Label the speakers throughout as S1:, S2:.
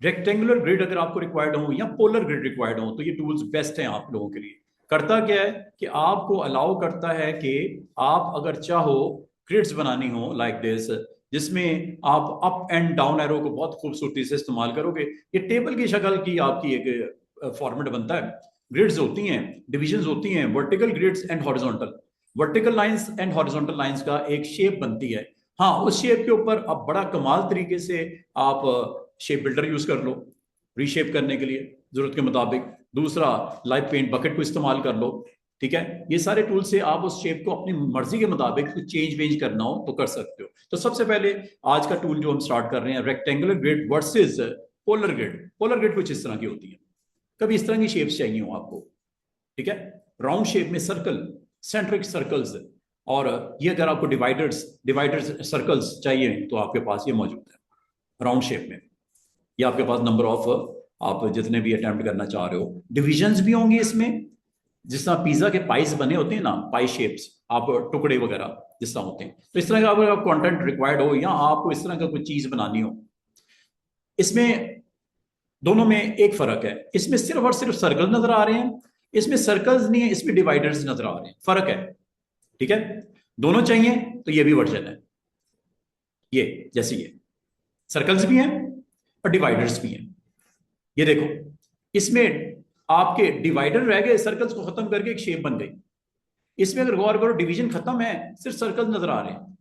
S1: Rectangular grid अगर आपको required हो या पोलर ग्रिड रिक्वायर्ड हो तो ये टूल्स बेस्ट हैं आप लोगों के लिए। करता क्या है कि आपको अलाउ करता है कि आप अगर चाहो ग्रिड्स बनानी हो लाइक दिस, जिसमें आप अप एंड डाउन एरो को बहुत खूबसूरती से इस्तेमाल करोगे। ये टेबल की शक्ल की आपकी एक फॉर्मेट बनता है। ग्रिड्स होती हैं, डिविजन्स होती हैं, vertical grids and horizontal. Vertical lines and horizontal lines का एक शेप बनती है। हाँ, उस शेप के ऊपर आप बड़ा कमाल तरीके से आप शेप बिल्डर यूज कर लो रीशेप करने के लिए जरूरत के मुताबिक। दूसरा, लाइव पेंट बकेट को इस्तेमाल कर लो। ठीक है, ये सारे टूल से आप उस शेप को अपनी मर्जी के मुताबिक कुछ चेंज वेंज करना हो तो कर सकते हो। तो सबसे पहले आज का टूल जो हम स्टार्ट कर रहे हैं, rectangular grid versus polar grid. Polar grid कुछ इस तरह की होती है। कभी इस तरह की शेप्स चाहिए हो आपको, ठीक है, राउंड शेप में सर्कल, सेंट्रिक सर्कल्स, और ये अगर आपको डिवाइडर्स सर्कल्स चाहिए तो आपके पास ये मौजूद है राउंड शेप में। ये आपके पास नंबर ऑफ आप जितने भी अटेम्प्ट करना चाह रहे हो, डिविजन्स भी होंगे इसमें। जिस तरह पिज्जा के पाइस बने होते हैं ना, पाई शेप्स, आप टुकड़े वगैरह जिस तरह होते हैं, तो इस तरह का अगर कंटेंट रिक्वायर्ड हो या आपको इस तरह का कोई चीज बनानी हो। इसमें दोनों में एक फर्क है, इसमें सिर्फ और सिर्फ सर्कल नजर आ रहे हैं, इसमें सर्कल्स नहीं है, इसमें डिवाइडर्स नजर आ रहे हैं। फर्क है, ठीक है। दोनों चाहिए तो ये भी वर्जन है, ये जैसे ये सर्कल्स भी हैं और डिवाइडर्स भी हैं। ये देखो, इसमें आपके डिवाइडर रह गए, सर्कल्स को खत्म करके एक शेप बन गई। इसमें अगर गौर करो, डिवीजन खत्म है, सिर्फ सर्कल नजर आ रहे हैं।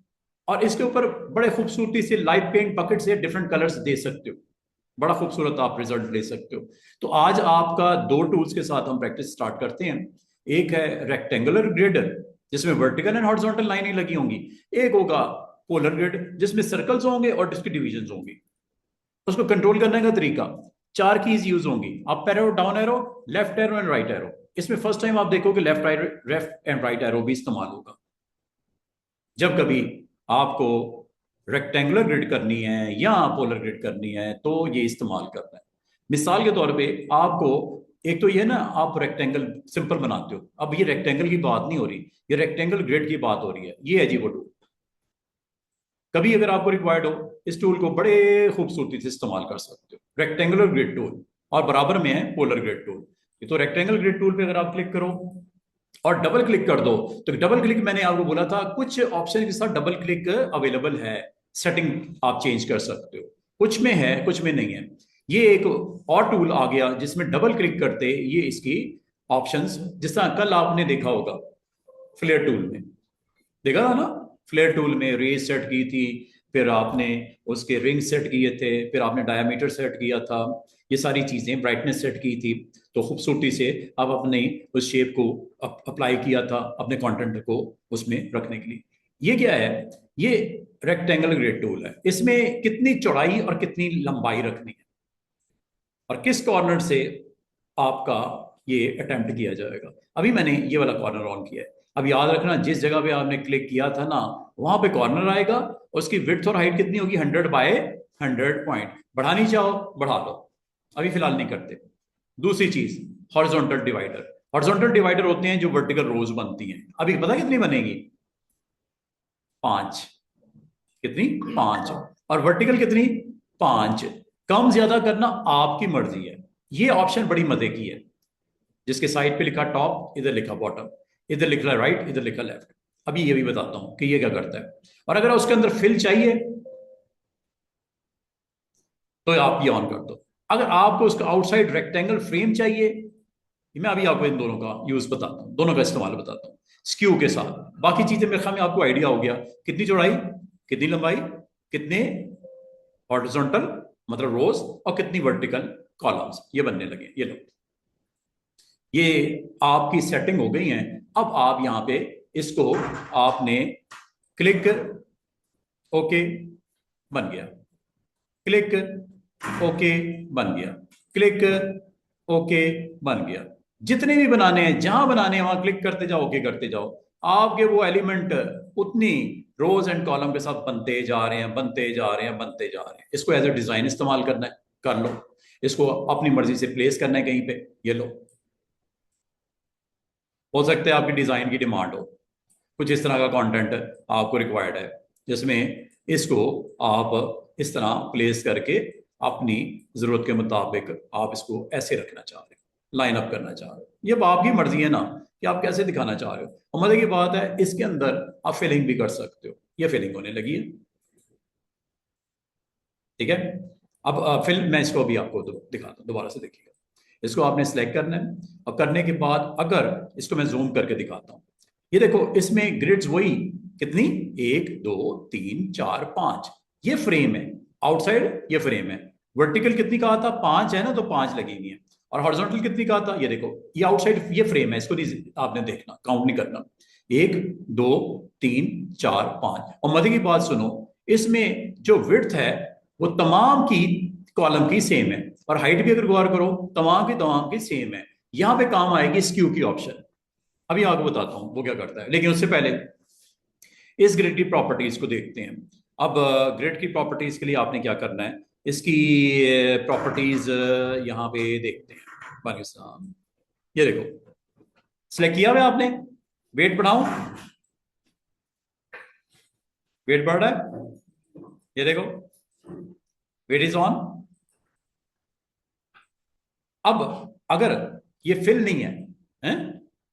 S1: और इसके ऊपर बड़े खूबसूरती से लाइव पेंट बकेट से डिफरेंट कलर्स दे सकते हो, बड़ा खूबसूरत आप रिजल्ट ले सकते हो। तो आज आपका दो टूल्स के साथ हम प्रैक्टिस स्टार्ट करते हैं। एक है रेक्टेंगुलर ग्रिड जिसमें वर्टिकल एंड हॉरिजॉन्टल लाइनें लगी होंगी। एक होगा पोलर ग्रिड जिसमें सर्कल्स होंगे और डिस्क डिविजन्स होंगी। उसको कंट्रोल करने का तरीका, 4 कीज यूज होंगी, up arrow, down arrow, left arrow and right arrow. इसमें फर्स्ट टाइम आप देखोगे लेफ्ट एंड राइट एरो भी इस्तेमाल होगा। जब कभी आपको रेक्टेंगुलर ग्रिड करनी है या पोलर ग्रिड करनी है तो ये इस्तेमाल करना है। मिसाल के तौर पे आपको, एक तो ये ना, आप रेक्टेंगल सिंपल बनाते हो, अब ये रेक्टेंगल की बात नहीं हो रही, ये रेक्टेंगल ग्रिड की बात हो रही है। ये है जी वो टूल। कभी अगर आपको रिक्वायर्ड हो, इस टूल को बड़े खूबसूरती से इस्तेमाल कर सकते हो, रेक्टेंगुलर ग्रिड टूल, और बराबर में है पोलर ग्रिड टूल। तो रेक्टेंगल ग्रिड टूल पे अगर आप क्लिक करो और डबल क्लिक कर दो, तो डबल क्लिक मैंने आपको बोला था कुछ ऑप्शन के साथ डबल क्लिक अवेलेबल है, सेटिंग आप चेंज कर सकते हो, कुछ में है कुछ में नहीं है। ये एक और टूल आ गया जिसमें डबल क्लिक करते ये इसकी ऑप्शंस, जिस तरह कल आपने देखा होगा फ्लेयर टूल में, देखा था ना, फ्लेयर टूल में रेज सेट की थी, फिर आपने उसके रिंग सेट किए थे, फिर आपने डायमीटर सेट किया था, ये सारी चीजें, ब्राइटनेस सेट की थी। तो खूबसूरती से आप अपने उस शेप को अप्लाई किया था अपने कंटेंट को उसमें रखने के लिए। ये क्या है, ये रेक्टेंगल ग्रिड टूल है। इसमें कितनी चौड़ाई और कितनी लंबाई रखनी है और किस कॉर्नर से आपका ये अटेम्प्ट किया जाएगा। अभी मैंने ये वाला कॉर्नर ऑन किया है। अब याद रखना, जिस जगह पे आपने क्लिक किया था ना, वहां पे कॉर्नर आएगा, उसकी विड्थ और हाइट कितनी होगी, 100 बाय 100 पॉइंट। बढ़ानी चाहो बढ़ा लो, अभी फिलहाल नहीं करते। दूसरी चीज, हॉरिजॉन्टल डिवाइडर। हॉरिजॉन्टल डिवाइडर होते हैं जो वर्टिकल रोज बनती हैं। अभी पता कितनी बनेगी, 5। कितनी, 5। और वर्टिकल कितनी, 5। कम ज्यादा करना आपकी मर्जी है। ये ऑप्शन बड़ी मजे की है, जिसके साइड पे लिखा टॉप, इधर लिखा बॉटम, इधर लिखा राइट, इधर लिखा लेफ्ट। अभी ये भी बताता हूं कि ये क्या करता है। और अगर उसके अंदर फिल चाहिए तो आप ये ऑन कर दो। अगर आपको उसका आउटसाइड रेक्टेंगल फ्रेम चाहिए, मैं अभी आपको इन दोनों का यूज बताता हूं, दोनों का इस्तेमाल बताता हूं स्क्यू के साथ। बाकी चीजें मेरे ख्याल में आपको आइडिया हो गया, कितनी चौड़ाई, कितनी लंबाई, कितने हॉरिजॉन्टल मतलब रोज, और कितनी वर्टिकल कॉलम्स, ये बनने लगे। ये लो, ये आपकी सेटिंग हो गई है। अब आप यहां पे इसको आपने क्लिक, ओके बन गया, क्लिक ओके बन गया, क्लिक ओके बन गया। जितने भी बनाने हैं, जहां बनाने हैं वहां क्लिक करते जाओ, ओके करते जाओ। आपके वो एलिमेंट उतनी रोज एंड कॉलम के साथ बनते जा रहे हैं, बनते जा रहे हैं, बनते जा रहे हैं। इसको एज ए डिजाइन इस्तेमाल करना है, कर लो। इसको अपनी मर्जी से प्लेस करना है कहीं पे, ये लो। हो सकता है आपकी डिजाइन की डिमांड हो, कुछ इस तरह का कंटेंट आपको रिक्वायर्ड है, जिसमें इसको आप इस तरह प्लेस करके अपनी जरूरत के मुताबिक आप इसको ऐसे रखना चाह रहे हो, लाइन अप करना चाह रहे हो, ये अब आपकी मर्जी है ना कि आप कैसे दिखाना चाह रहे हो। और मजे की बात है इसके अंदर आप फिलिंग भी कर सकते हो, ये फिलिंग होने लगी है। ठीक है, अब फिर मैं इसको अभी आपको दिखाता हूँ, दोबारा से देखिएगा। इसको आपने सेलेक्ट करना है और करने के बाद अगर इसको मैं जूम करके दिखाता हूँ, ये देखो इसमें ग्रिड्स वही कितनी, 1 2 3 4 5, ये फ्रेम है, आउटसाइड ये फ्रेम है। वर्टिकल कितनी कहा था, 5 है ना, तो 5 लगी हुई है। और हॉरिजॉन्टल कितनी कहा था, ये देखो ये आउटसाइड ये फ्रेम है, इसको नहीं आपने देखना, काउंट नहीं करना। 1 2 3 4 5। और मजे की बात सुनो, इसमें जो विड्थ है वो तमाम की कॉलम की सेम है, और हाइट भी अगर गौर करो तमाम की सेम है। यहां पे काम आएगी स्क्यू की ऑप्शन, अभी आपको बताता हूं वो क्या करता है। लेकिन उससे पहले इस ग्रिड की प्रॉपर्टीज को देखते हैं। अब ग्रिड की प्रॉपर्टीज के लिए आपने क्या करना है, इसकी प्रॉपर्टीज यहां पे देखते हैं। पाकिस्तान, ये देखो सिलेक्ट किया हुआ आपने, वेट बढ़ाऊं, वेट बढ़ रहा है, ये देखो वेट इज ऑन। अब अगर ये फिल नहीं है, हैं?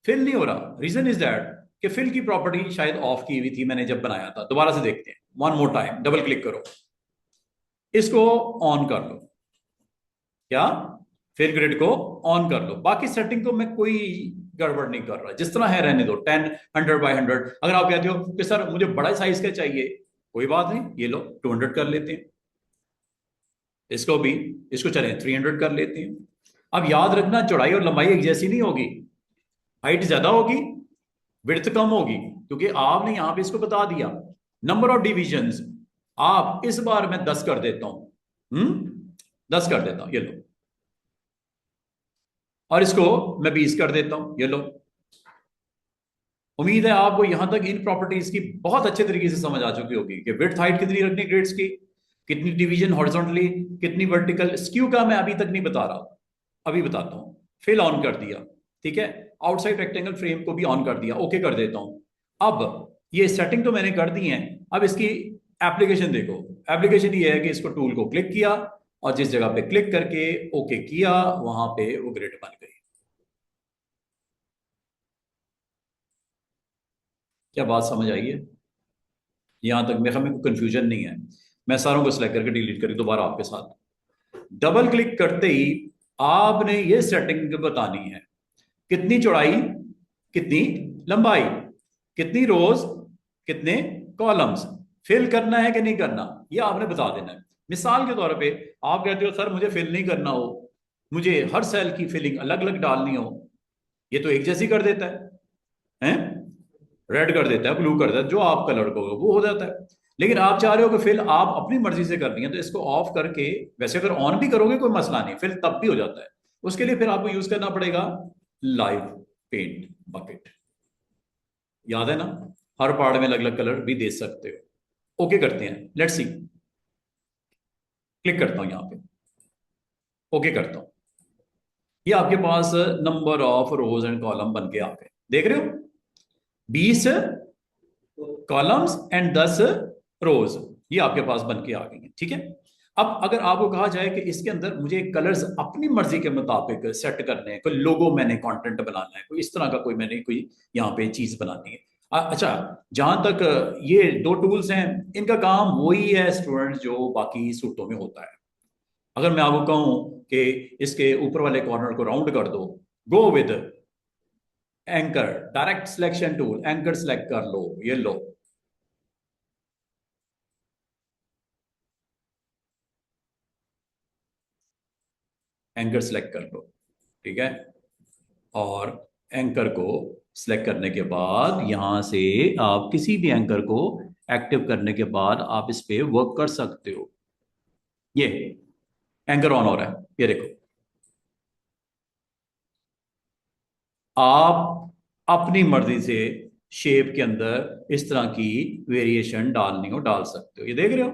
S1: फिल नहीं हो रहा, रीजन इज दैट कि फिल की प्रॉपर्टी शायद ऑफ की हुई थी मैंने जब बनाया था। दोबारा से देखते हैं, one more time, double click करो, इसको ऑन कर लो, क्या फिल ग्रिड को ऑन कर लो। बाकी सेटिंग को मैं कोई गड़बड़ नहीं कर रहा, जिस तरह है रहने दो, 10 100 by 100। अगर आप कहते हो कि सर मुझे बड़ा साइज का चाहिए, कोई बात नहीं, ये लो 200 कर लेते हैं, इसको भी, इसको चलें 300 कर लेते हैं। अब याद रखना चौड़ाई और लंबाई एक जैसी नहीं होगी, हाइट ज्यादा होगी, विड्थ कम होगी, क्योंकि आपने यहां पे इसको बता दिया। नंबर ऑफ डिविजन्स आप इस बार मैं 10 कर देता हूं, 10 कर देता हूं, ये लो। और इसको मैं 20 कर देता हूं, ये लो। उम्मीद है आपको यहां तक इन प्रॉपर्टीज की बहुत अच्छे तरीके से समझ आ चुकी होगी कि विड्थ हाइट कितनी रखनी ग्रिड्स की, कितनी डिवीजन हॉरिजॉन्टली, कितनी वर्टिकल। स्क्यू का मैं अभी तक नहीं बता रहा, अभी बताता हूं। फिल ऑन कर दिया, ठीक है, आउटसाइड रेक्टेंगल फ्रेम को भी ऑन कर दिया, ओके कर देता हूं। अब ये सेटिंग तो मैंने कर दी है, अब इसकी एप्लीकेशन देखो। एप्लीकेशन ये है कि इसको टूल को क्लिक किया और जिस जगह पे क्लिक करके ओके किया वहां पे वो ग्रिड बन गई। क्या बात समझ आई है? यहां तक मेरे को कंफ्यूजन नहीं है। मैं सारों को सिलेक्ट करके डिलीट करके दोबारा आपके साथ डबल क्लिक करते ही आपने ये सेटिंग बतानी है, कितनी चौड़ाई, कितनी लंबाई, कितनी रोज, कितने कॉलम्स, फिल करना है कि नहीं करना, ये आपने बता देना है। मिसाल के तौर पे आप कहते हो सर मुझे फिल नहीं करना हो, मुझे हर सेल की फिलिंग अलग अलग डालनी हो, ये तो एक जैसी कर देता है, रेड कर देता है, ब्लू कर देता है, जो आप कलर को वो हो जाता है। लेकिन आप चाह रहे हो कि फिल आप अपनी मर्जी से करनी है, तो इसको ऑफ करके, वैसे अगर ऑन भी करोगे कोई मसला नहीं, फिल तब भी हो जाता है। उसके लिए फिर आपको यूज करना पड़ेगा लाइव पेंट बकेट, याद है ना, हर पार्ट में अलग अलग कलर भी दे सकते हो। ओके करते हैं, लेट्स सी, क्लिक करता हूं यहां पे, ओके करता हूं। ये आपके पास number of rows and column बन के आ गए, देख रहे हो, 20 कॉलम्स एंड 10 रोज, ये आपके पास बन के आ गई हैं। ठीक है, अब अगर आपको कहा जाए कि इसके अंदर मुझे कलर्स अपनी मर्जी के मुताबिक सेट करने हैं, कोई लोगो मैंने कंटेंट बनाना है, कोई इस तरह का कोई मैंने कोई यहाँ पे चीज बनानी है। अच्छा, जहां तक ये दो टूल्स हैं, इनका काम वही है स्टूडेंट जो बाकी सूटों में होता है। अगर मैं आपको कहूं कि इसके ऊपर वाले कॉर्नर को राउंड कर दो, go with anchor, direct selection tool, anchor select कर लो, ये लो, एंकर सिलेक्ट कर लो, ठीक है। और एंकर को सिलेक्ट करने के बाद यहां से आप किसी भी एंकर को एक्टिव करने के बाद आप इस पे वर्क कर सकते हो। ये एंकर ऑन हो रहा है, ये देखो, आप अपनी मर्जी से शेप के अंदर इस तरह की वेरिएशन डालनी हो डाल सकते हो, ये देख रहे हो,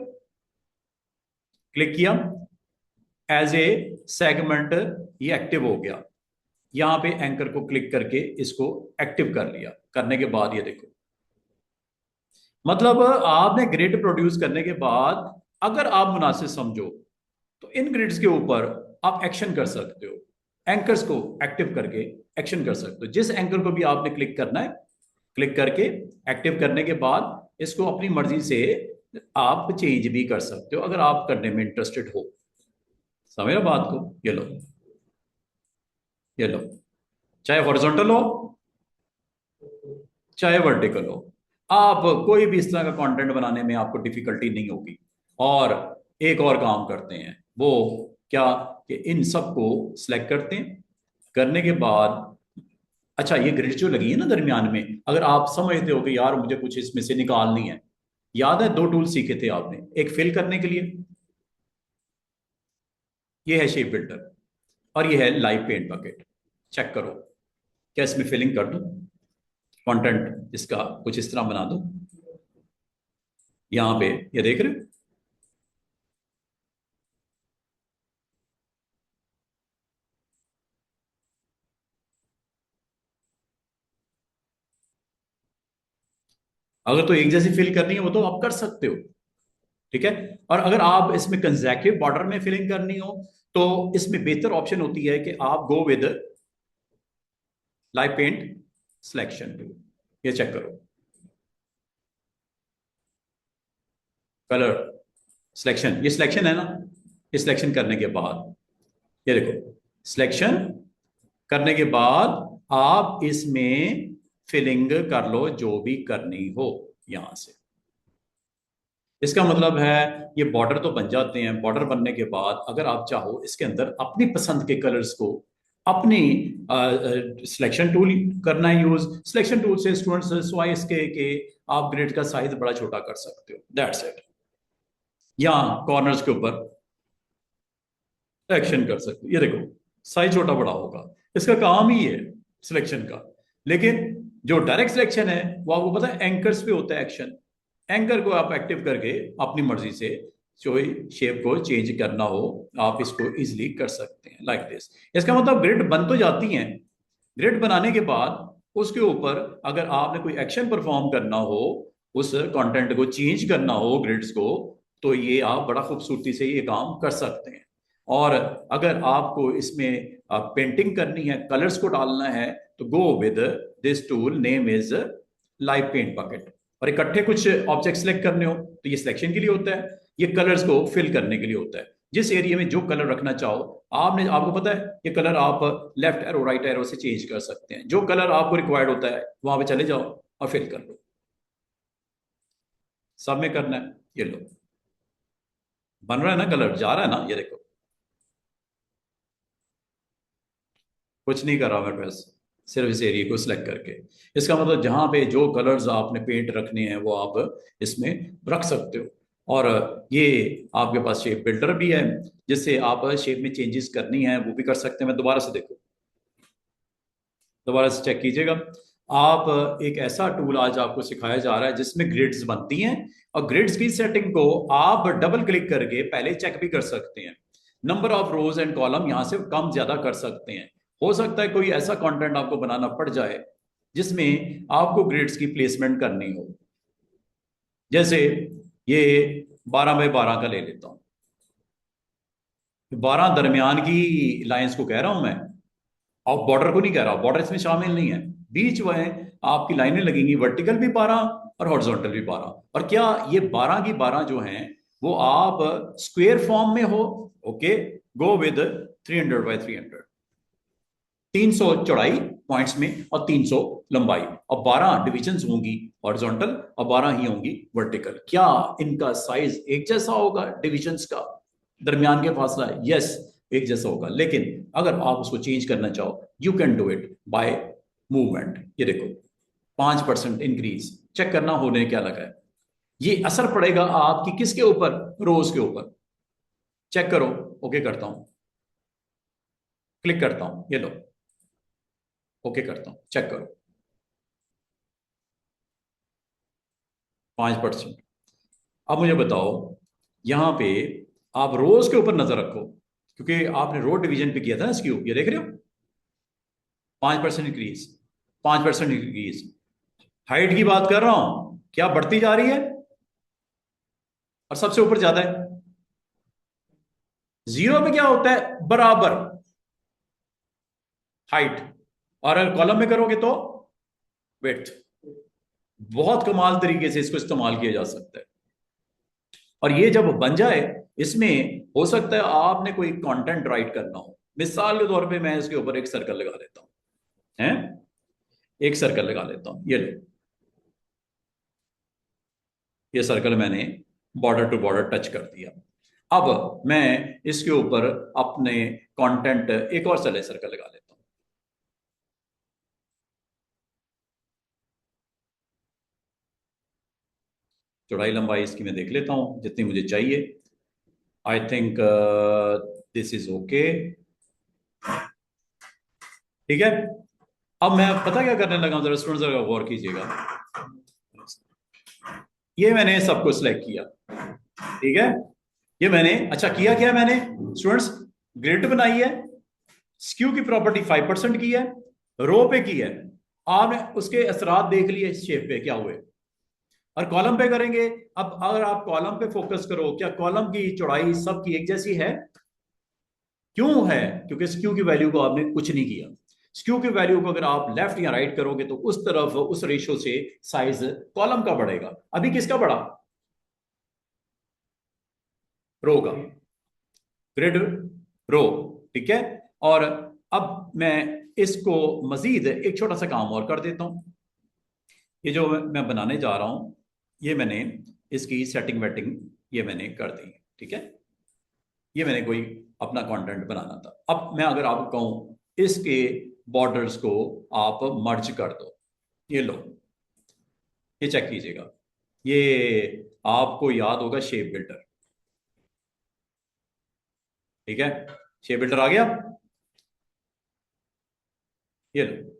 S1: क्लिक किया, एज ए सेगमेंट ये एक्टिव हो गया। यहां पे एंकर को क्लिक करके इसको एक्टिव कर लिया, करने के बाद ये देखो, मतलब आपने ग्रिड प्रोड्यूस करने के बाद अगर आप मुनासिब समझो तो इन ग्रिड्स के ऊपर आप एक्शन कर सकते हो, एंकर्स को एक्टिव करके एक्शन कर सकते हो। जिस एंकर को भी आपने क्लिक करना है, क्लिक करके एक्टिव करने के बाद इसको अपनी मर्जी से आप चेंज भी कर सकते हो अगर आप करने में इंटरेस्टेड हो। समझ रहे बात को? ये लो, ये लो, चाहे हॉरिजॉन्टल हो चाहे वर्टिकल हो, आप कोई भी इस तरह का कंटेंट बनाने में आपको डिफिकल्टी नहीं होगी। और एक और काम करते हैं, वो क्या कि इन सबको सिलेक्ट करते हैं, करने के बाद अच्छा ये ग्रिड जो लगी है ना दरमियान में, अगर आप समझते हो कि यार मुझे कुछ इसमें से निकालनी है, याद है दो टूल सीखे थे आपने, एक फिल करने के लिए, ये है शेप बिल्डर, और ये है लाइव पेंट बकेट। चेक करो, क्या इसमें फिलिंग कर दूं, कंटेंट इसका कुछ इस तरह बना दूं, यहां पे ये देख रहे हो? अगर तो एक जैसी फिल करनी है वो तो आप कर सकते हो, ठीक है। और अगर आप इसमें कंजेक्टिव बॉर्डर में फिलिंग करनी हो तो इसमें बेहतर ऑप्शन होती है कि आप go with live paint selection tool. ये चेक करो, कलर सिलेक्शन, ये सिलेक्शन है ना, ये सिलेक्शन करने के बाद ये देखो, सिलेक्शन करने के बाद आप इसमें फिलिंग कर लो जो भी करनी हो यहां से। इसका मतलब है ये बॉर्डर तो बन जाते हैं, बॉर्डर बनने के बाद अगर आप चाहो इसके अंदर अपनी पसंद के कलर्स को अपनी सिलेक्शन टूल करना है यूज, सिलेक्शन टूल से स्टूडेंट्स चॉइस के आप ग्रिड का साइज बड़ा छोटा कर सकते हो, दैट्स इट। या कॉर्नर्स के ऊपर एक्शन कर सकते हो, ये देखो साइज छोटा बड़ा होगा, इसका काम ही है सिलेक्शन का। लेकिन जो डायरेक्ट सिलेक्शन है वो आपको पता है एंकर्स पे होता है एक्शन, एंकर को आप एक्टिव करके अपनी मर्जी से जो शेप को चेंज करना हो आप इसको इजीली कर सकते हैं लाइक दिस। इसका मतलब ग्रिड बन तो जाती हैं, ग्रिड बनाने के बाद उसके ऊपर अगर आपने कोई एक्शन परफॉर्म करना हो, उस कंटेंट को चेंज करना हो ग्रिड्स को, तो ये आप बड़ा खूबसूरती से ये काम कर सकते हैं। और अगर आपको इसमें पेंटिंग करनी है, कलर्स को डालना है, तो go with this tool name is live paint bucket. और इकट्ठे कुछ ऑब्जेक्ट सेलेक्ट करने हो तो ये सिलेक्शन के लिए होता है, ये कलर्स को फिल करने के लिए होता है। जिस एरिया में जो कलर रखना चाहो आपने, आपको पता है ये कलर आप लेफ्ट एरो राइट एरो से चेंज कर सकते हैं, जो कलर आपको रिक्वायर्ड होता है वहां पे चले जाओ और फिल कर लो। सब में करना है, ये लो बन रहा है ना, कलर जा रहा है ना, ये देखो कुछ नहीं कर रहा मैं, बस सिर्फ इस एरिया को सिलेक्ट करके। इसका मतलब जहां पे जो कलर्स आपने पेंट रखने हैं वो आप इसमें रख सकते हो। और ये आपके पास शेप बिल्डर भी है, जिससे आप शेप में चेंजेस करनी है वो भी कर सकते हैं। मैं दोबारा से देखो, दोबारा से चेक कीजिएगा। आप एक ऐसा टूल आज आपको सिखाया जा रहा है जिसमें ग्रिड्स बनती हैं, और ग्रिड्स की सेटिंग को आप डबल क्लिक करके पहले चेक भी कर सकते हैं। Number of rows and column यहां से कम ज्यादा कर सकते हैं। हो सकता है कोई ऐसा कंटेंट आपको बनाना पड़ जाए जिसमें आपको ग्रिड्स की प्लेसमेंट करनी हो, जैसे ये 12 बाय 12 का ले लेता हूं, 12 दरमियान की लाइंस को कह रहा हूं मैं, और बॉर्डर को नहीं कह रहा, बॉर्डर इसमें शामिल नहीं है। बीच में आपकी लाइनें लगेंगी, वर्टिकल भी 12 और हॉरिजॉन्टल भी 12। और क्या ये 12 की 12 जो हैं वो आप स्क्वायर फॉर्म में हो? ओके, गो विद 300 बाय 300, 300 चौड़ाई पॉइंट्स में और 300 लंबाई, और 12 डिविजन्स होंगी हॉरिजॉन्टल और 12 ही होंगी वर्टिकल। क्या इनका साइज एक जैसा होगा डिविजन्स का, दरमियान के फासला? यस, एक जैसा होगा। लेकिन अगर आप उसको चेंज करना चाहो you can do it bye movement. ये देखो 5% इंक्रीज, चेक करना होने क्या लगा है। ये असर पड़ेगा आपकी किसके ऊपर? रोज के ऊपर। चेक करो, ओके करता हूं, क्लिक करता हूं, ये लो ओके करता हूं, चेक करो 5%। अब मुझे बताओ, यहां पे आप रोज के ऊपर नजर रखो, क्योंकि आपने रो डिवीजन पे किया था ना स्क्यू, ये देख रहे हो 5% इंक्रीज, 5% इंक्रीज। हाइट की बात कर रहा हूं, क्या बढ़ती जा रही है और सबसे ऊपर ज्यादा है। जीरो पे क्या होता है? बराबर हाइट, और अगर कॉलम में करोगे तो विड्थ। बहुत कमाल तरीके से इसको इस्तेमाल किया जा सकता है। और ये जब बन जाए, इसमें हो सकता है आपने कोई कंटेंट राइट करना हो, मिसाल के तौर पे मैं इसके ऊपर एक सर्कल लगा लेता हूं, हैं, एक सर्कल लगा लेता हूं, ये लो, ये सर्कल मैंने बॉर्डर टू बॉर्डर टच कर दिया। अब मैं इसके ऊपर अपने कंटेंट एक और सले सर्कल लगा लेता हूं। चौड़ाई लंबाई इसकी मैं देख लेता हूं जितनी मुझे चाहिए। I think this is okay. ठीक है, अब मैं पता क्या करने लगा हूं, जरा स्टूडेंट जरा गौर कीजिएगा। ये मैंने सबको सिलेक्ट किया, ठीक है, ये मैंने अच्छा किया, क्या मैंने स्टूडेंट्स ग्रिड बनाई है, स्क्यू की प्रॉपर्टी 5% की है, रो पे की है, आपने उसके असरात देख लिए शेप पे क्या हुए। और कॉलम पे करेंगे, अब अगर आप कॉलम पे फोकस करो, क्या कॉलम की चौड़ाई सबकी एक जैसी है? क्यों है? क्योंकि स्क्यू की वैल्यू को आपने कुछ नहीं किया। स्क्यू की वैल्यू को अगर आप लेफ्ट या राइट करोगे तो उस तरफ उस रेशो से साइज कॉलम का बढ़ेगा। अभी किसका बढ़ा? रो का, ग्रिड रो, ठीक है। और अब मैं इसको मजीद एक छोटा सा काम और कर देता हूं। ये जो मैं बनाने जा रहा हूं, ये मैंने इसकी सेटिंग वेटिंग ये मैंने कर दी, ठीक है। ये मैंने कोई अपना कंटेंट बनाना था। अब मैं अगर आपको कहूं इसके बॉर्डर्स को आप मर्ज कर दो, ये लो, ये चेक कीजिएगा, ये आपको याद होगा शेप बिल्डर, ठीक है, शेप बिल्डर आ गया, ये लो।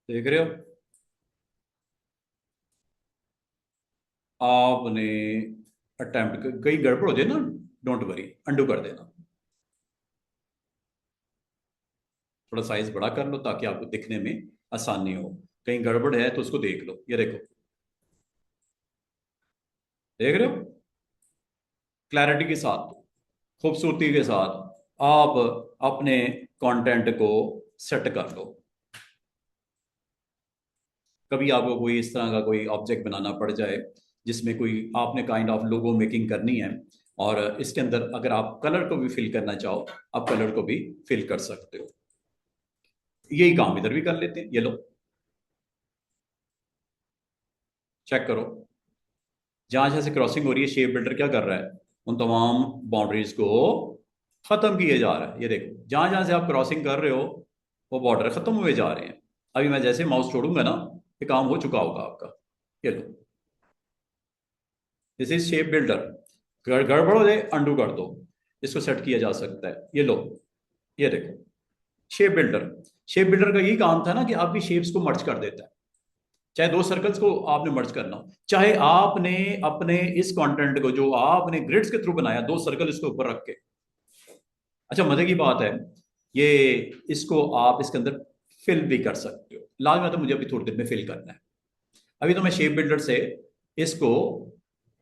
S1: देख रहे हो, आपने अटेम्प्ट कहीं गड़बड़ हो जाए ना, डोंट वरी, अंडू कर देना, थोड़ा साइज बड़ा कर लो ताकि आपको दिखने में आसानी हो। कहीं गड़बड़ है तो उसको देख लो, ये देखो, देख रहे हो, क्लैरिटी के साथ, खूबसूरती के साथ आप अपने कंटेंट को सेट कर लो। कभी आपको कोई इस तरह का कोई ऑब्जेक्ट बनाना पड़ जाए जिसमें कोई आपने काइंड ऑफ लोगो मेकिंग करनी है, और इसके अंदर अगर आप कलर को भी फिल करना चाहो, आप कलर को भी फिल कर सकते हो। यही काम इधर भी कर लेते हैं, ये लो, चेक करो, जहां जहां से क्रॉसिंग हो रही है शेप बिल्डर क्या कर रहा है, उन तमाम बाउंड्रीज को खत्म किए जा रहा है। ये देखो, जहां जहां से आप क्रॉसिंग कर रहे हो वो बॉर्डर खत्म हुए जा रहे हैं। अभी मैं जैसे माउस छोड़ूंगा ना, ये काम हो चुका होगा आपका, ये लो, दिस इज शेप बिल्डर। गड़बड़ हो जाए अंडू कर दो, इसको सेट किया जा सकता है, ये लो, ये देखो, शेप बिल्डर। शेप बिल्डर का यही काम था ना कि आपकी शेप्स को मर्ज कर देता है। चाहे दो सर्कल्स को आपने मर्ज करना हो, चाहे आपने अपने इस कंटेंट को जो आपने ग्रिड्स के थ्रू बनाया, दो सर्कल इसके ऊपर रख के, अच्छा मजे की बात है, ये इसको आप इसके अंदर फिल भी कर सकते हो। लाजमी तो मुझे अभी थोड़ी देर में फिल करना है। अभी तो मैं शेप बिल्डर से इसको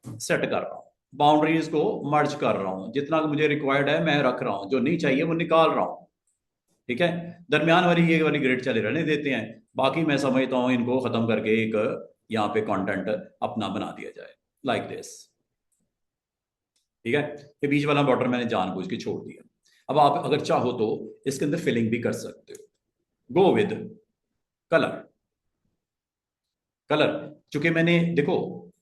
S1: सेट कर रहा हूँ, बाउंड्रीज को मर्ज कर रहा हूँ, जितना मुझे रिक्वायर्ड है मैं रख रहा हूँ, जो नहीं चाहिए वो निकाल रहा हूँ, ठीक है। दरमियान वाली ये वाली ग्रेड चले रहने देते हैं, बाकी मैं समझता हूँ इनको खत्म करके एक यहाँ पे कंटेंट अपना बना दिया जाए, लाइक दिस, ठीक है। ये बीच वाला बॉर्डर मैंने जानबूझ के छोड़ दिया। अब आप अगर चाहो तो इसके अंदर फिलिंग भी कर सकते हो। गो विद कलर, कलर, चूंकि मैंने देखो,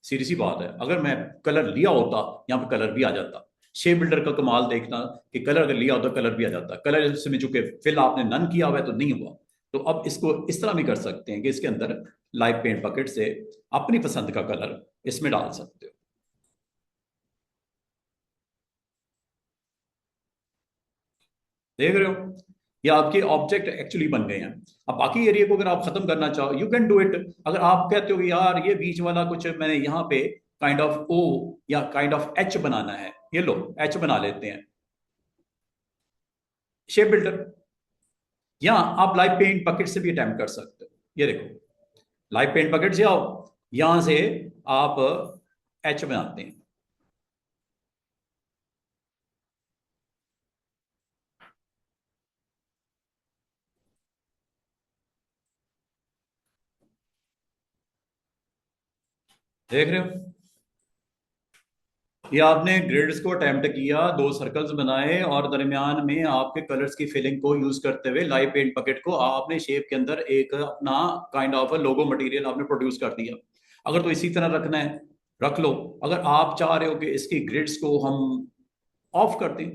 S1: सीधी सी बात है, अगर मैं कलर लिया होता यहाँ पे कलर भी आ जाता। शेप बिल्डर का कमाल देखना कि कलर अगर लिया होता कलर भी आ जाता, कलर इसमें चूंकि फिल आपने नन किया हुआ है तो नहीं हुआ। तो अब इसको इस तरह भी कर सकते हैं कि इसके अंदर लाइव पेंट बकेट से अपनी पसंद का कलर इसमें डाल सकते हो। देख रहे हो, ये आपके ऑब्जेक्ट एक्चुअली बन गए हैं। अब बाकी एरिया को अगर आप खत्म करना चाहो, यू कैन डू इट। अगर आप कहते हो कि यार ये बीच वाला कुछ मैंने यहाँ पे काइंड ऑफ ओ या काइंड ऑफ एच बनाना है, ये लो एच बना लेते हैं, शेप बिल्डर। या आप लाइव पेंट बकेट से भी अटेम्प्ट कर सकते हो। ये देखो लाइव पेंट बकेट से आओ, यहां से आप एच बनाते हैं। देख रहे हो, ये आपने ग्रिड्स को अटेम्प्ट किया, दो सर्कल्स बनाए और दरमियान में आपके कलर्स की फिलिंग को यूज करते हुए लाइव पेंट बकेट को आपने शेप के अंदर एक अपना काइंड ऑफ लोगो मटेरियल आपने प्रोड्यूस कर दिया। अगर तो इसी तरह रखना है रख लो, अगर आप चाह रहे हो कि इसकी ग्रिड्स को हम ऑफ कर दें,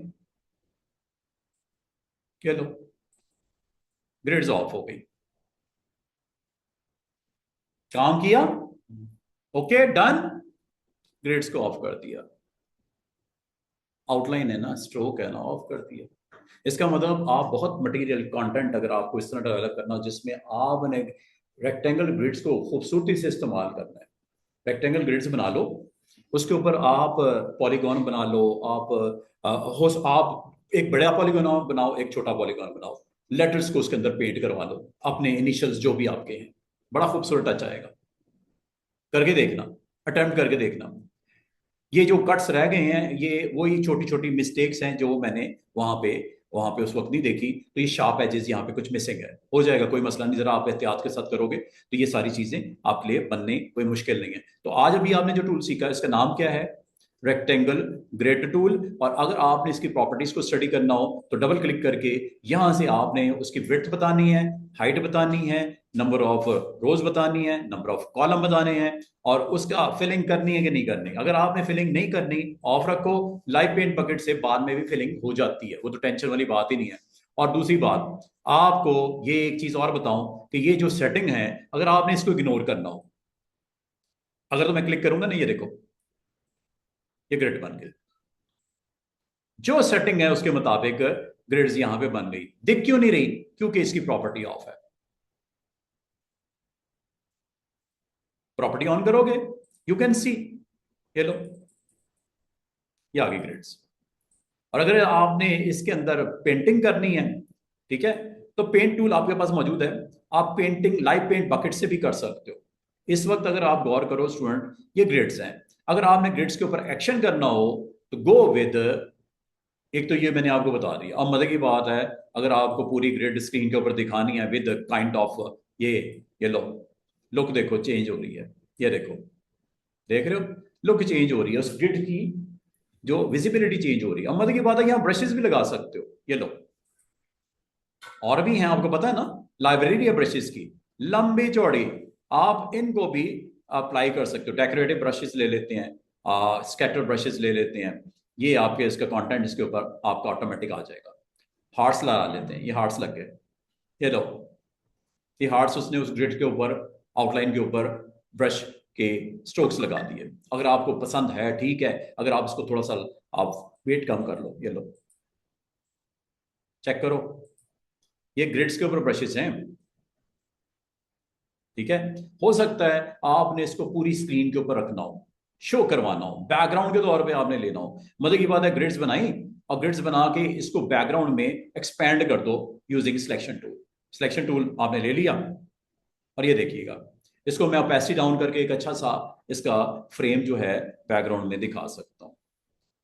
S1: कह लो ग्रिड्स ऑफ हो गई, काम किया, ओके डन, ग्रिड्स को ऑफ कर दिया। आउटलाइन है ना, स्ट्रोक है ना, ऑफ कर दिया। इसका मतलब आप बहुत मटेरियल कंटेंट अगर आपको इस तरह डेवलप करना जिसमें आपने रेक्टेंगल ग्रिड्स को खूबसूरती से इस्तेमाल करना है, रेक्टेंगल ग्रिड्स बना लो, उसके ऊपर आप पॉलीगॉन बना लो, आप एक बड़ा पॉलीगॉन बनाओ, एक छोटा पॉलीगॉन बनाओ, लेटर्स को उसके अंदर पेंट करवा लो, अपने इनिशियल्स जो भी आपके हैं, बड़ा खूबसूरत टच आएगा। करके देखना, अटेम्प्ट करके देखना। ये जो कट्स रह गए हैं ये वही छोटी छोटी मिस्टेक्स हैं जो मैंने वहां पे उस वक्त नहीं देखी, तो ये शार्प एजेस यहाँ पे कुछ मिसिंग है, हो जाएगा कोई मसला नहीं, जरा आप एहतियात के साथ करोगे तो ये सारी चीजें आपके लिए बनने कोई मुश्किल नहीं है। तो आज अभी आपने जो टूल सीखा इसका नाम क्या है, रेक्टेंगल ग्रेड टूल। और अगर आपने इसकी प्रॉपर्टीज को स्टडी करना हो तो डबल क्लिक करके यहां से आपने उसकी विड्थ बतानी है, हाइट बतानी है, नंबर ऑफ रोज बतानी है, नंबर ऑफ कॉलम बताने हैं, और उसका फिलिंग करनी है कि नहीं करनी। अगर आपने फिलिंग नहीं करनी ऑफ रखो, लाइव पेंट बकेट से बाद में भी फिलिंग हो जाती है, वो तो टेंशन वाली बात ही नहीं है। और दूसरी बात आपको ये एक चीज और बताऊं कि ये जो सेटिंग है अगर आपने इसको इग्नोर करना हो, अगर तो मैं क्लिक करूंगा ना, ये देखो ये ग्रिड बन गई, जो सेटिंग है उसके मुताबिक ग्रिड्स यहां पे बन गई। दिख क्यों नहीं रही, क्योंकि इसकी प्रॉपर्टी ऑफ है। प्रॉपर्टी ऑन करोगे यू कैन सी, ये लो ये आ गई ग्रिड्स। और अगर आपने इसके अंदर पेंटिंग करनी है, ठीक है, तो पेंट टूल आपके पास मौजूद है, आप पेंटिंग लाइव पेंट बकेट से भी कर सकते हो। इस वक्त अगर आप गौर करो स्टूडेंट, ये ग्रिड्स हैं, अगर आपने ग्रिड्स के ऊपर एक्शन करना हो तो गो विद, एक तो ये मैंने आपको बता दिया। अब मजे की बात है, अगर आपको पूरी ग्रिड स्क्रीन के ऊपर दिखानी है विद काइंड ऑफ ये ये लो लुक देखो चेंज हो रही है, ये देखो देख रहे हो लुक चेंज हो रही है, उस ग्रिड की जो विजिबिलिटी चेंज हो रही है। अब मजे की बात है, यहाँ ब्रशेस भी लगा सकते हो, ये लो और भी हैं, आपको पता है ना, लाइब्रेरी है ब्रशेस की लंबी चौड़ी, आप इनको भी अप्लाई कर सकते हो। डेकोरेटिव ब्रशेस ले लेते हैं, स्कैटर ब्रशेस ले लेते हैं, ये आपके इसका कंटेंट इसके ऊपर आपका ऑटोमेटिक आ जाएगा। हार्ट्स लगा लेते हैं, ये हार्ट्स लग गए, ये लो ये हार्ट्स उसने उस ग्रिड के ऊपर आउटलाइन के ऊपर ब्रश के स्ट्रोक्स लगा दिए। अगर आपको पसंद है ठीक है, अगर आप इसको थोड़ा सा आप वेट कम कर लो, ये लो चेक करो, ये ग्रिड्स के ऊपर ब्रशेस हैं, ठीक है। हो सकता है आपने इसको पूरी स्क्रीन के ऊपर रखना हो, शो करवाना हो, बैकग्राउंड के तौर पे आपने लेना हो। मजे की बात है, ग्रिड्स बनाई और ग्रिड्स बना के इसको बैकग्राउंड में एक्सपैंड कर दो using selection tool. Selection tool आपने ले लिया और ये देखिएगा, इसको मैं ओपेसिटी डाउन करके एक अच्छा सा इसका फ्रेम जो है बैकग्राउंड में दिखा सकता हूँ।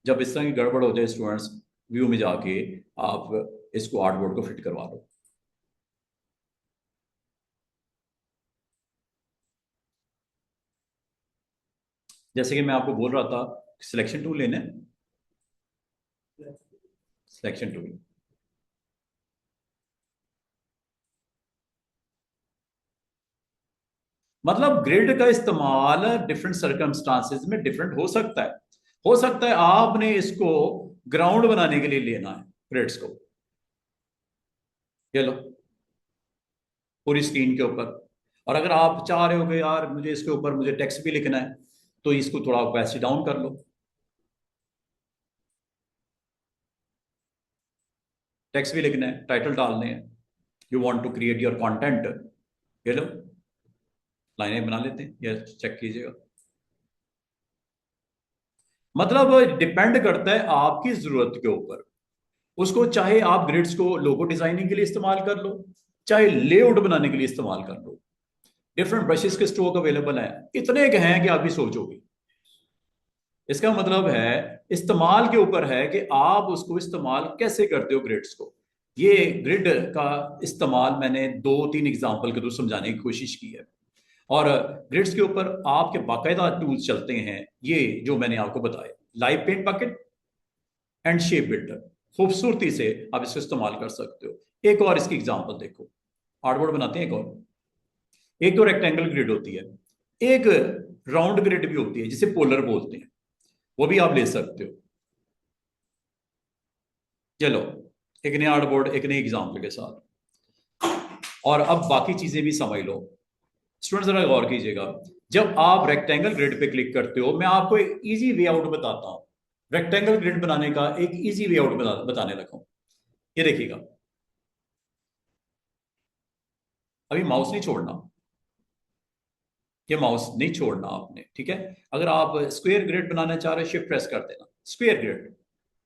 S1: जब इस तरह की गड़बड़ हो जाए स्टूडेंट्स, व्यू में जाके आप इसको आर्टबोर्ड को फिट करवा लो। जैसे कि मैं आपको बोल रहा था, सिलेक्शन टूल लेना है, सिलेक्शन टूल मतलब ग्रिड का इस्तेमाल डिफरेंट सर्कमस्टांसेस में डिफरेंट हो सकता है। हो सकता है आपने इसको ग्राउंड बनाने के लिए लेना है ग्रिड्स को, ये लो पूरी स्क्रीन के ऊपर। और अगर आप चाह रहे हो कि यार मुझे इसके ऊपर मुझे टेक्स्ट भी लिखना है तो इसको थोड़ा ओपेसिटी डाउन कर लो, टेक्स्ट भी लिखना है, टाइटल डालने हैं, you want to create your content, ये लो लाइनें बना लेते हैं, ये चेक कीजिएगा। मतलब डिपेंड करता है आपकी जरूरत के ऊपर। उसको चाहे आप ग्रिड्स को लोगो डिजाइनिंग के लिए इस्तेमाल कर लो, चाहे लेआउट बनाने के लिए इस्तेमाल कर लो। डिफरेंट ब्रशेस के स्टॉक अवेलेबल हैं, इतने के हैं कि आप भी सोचोगे। इसका मतलब है इस्तेमाल के ऊपर है कि आप उसको इस्तेमाल कैसे करते हो ग्रिड्स को। ये ग्रिड का इस्तेमाल मैंने 2-3 एग्जांपल के थ्रू समझाने की कोशिश की है। और ग्रिड्स के ऊपर आपके बाकायदा टूल्स चलते हैं, ये जो मैंने आपको बताया, live paint bucket and shape builder. खूबसूरती से आप इसको इस्तेमाल कर सकते हो। एक और इसकी एग्जांपल देखो, आर्टबोर्ड बनाते हैं एक और। एक तो रेक्टेंगल ग्रिड होती है, एक राउंड ग्रिड भी होती है जिसे पोलर बोलते हैं, वो भी आप ले सकते हो। चलो, एक नया आर्टबोर्ड एक नए एग्जाम्पल के साथ, और अब बाकी चीजें भी समझ लो। स्टूडेंट जरा गौर कीजिएगा, जब आप रेक्टेंगल ग्रिड पे क्लिक करते हो, मैं आपको एक इजी वे आउट बताता हूं। रेक्टेंगल ग्रिड बनाने का एक इजी वे आउट बताने लगा हूं। ये देखिएगा, अभी माउस नहीं छोड़ना, ये माउस नहीं छोड़ना आपने, ठीक है। अगर आप स्क्वायर ग्रिड बनाना चाह रहे हो, शिफ्ट प्रेस कर देना। स्क्वायर ग्रिड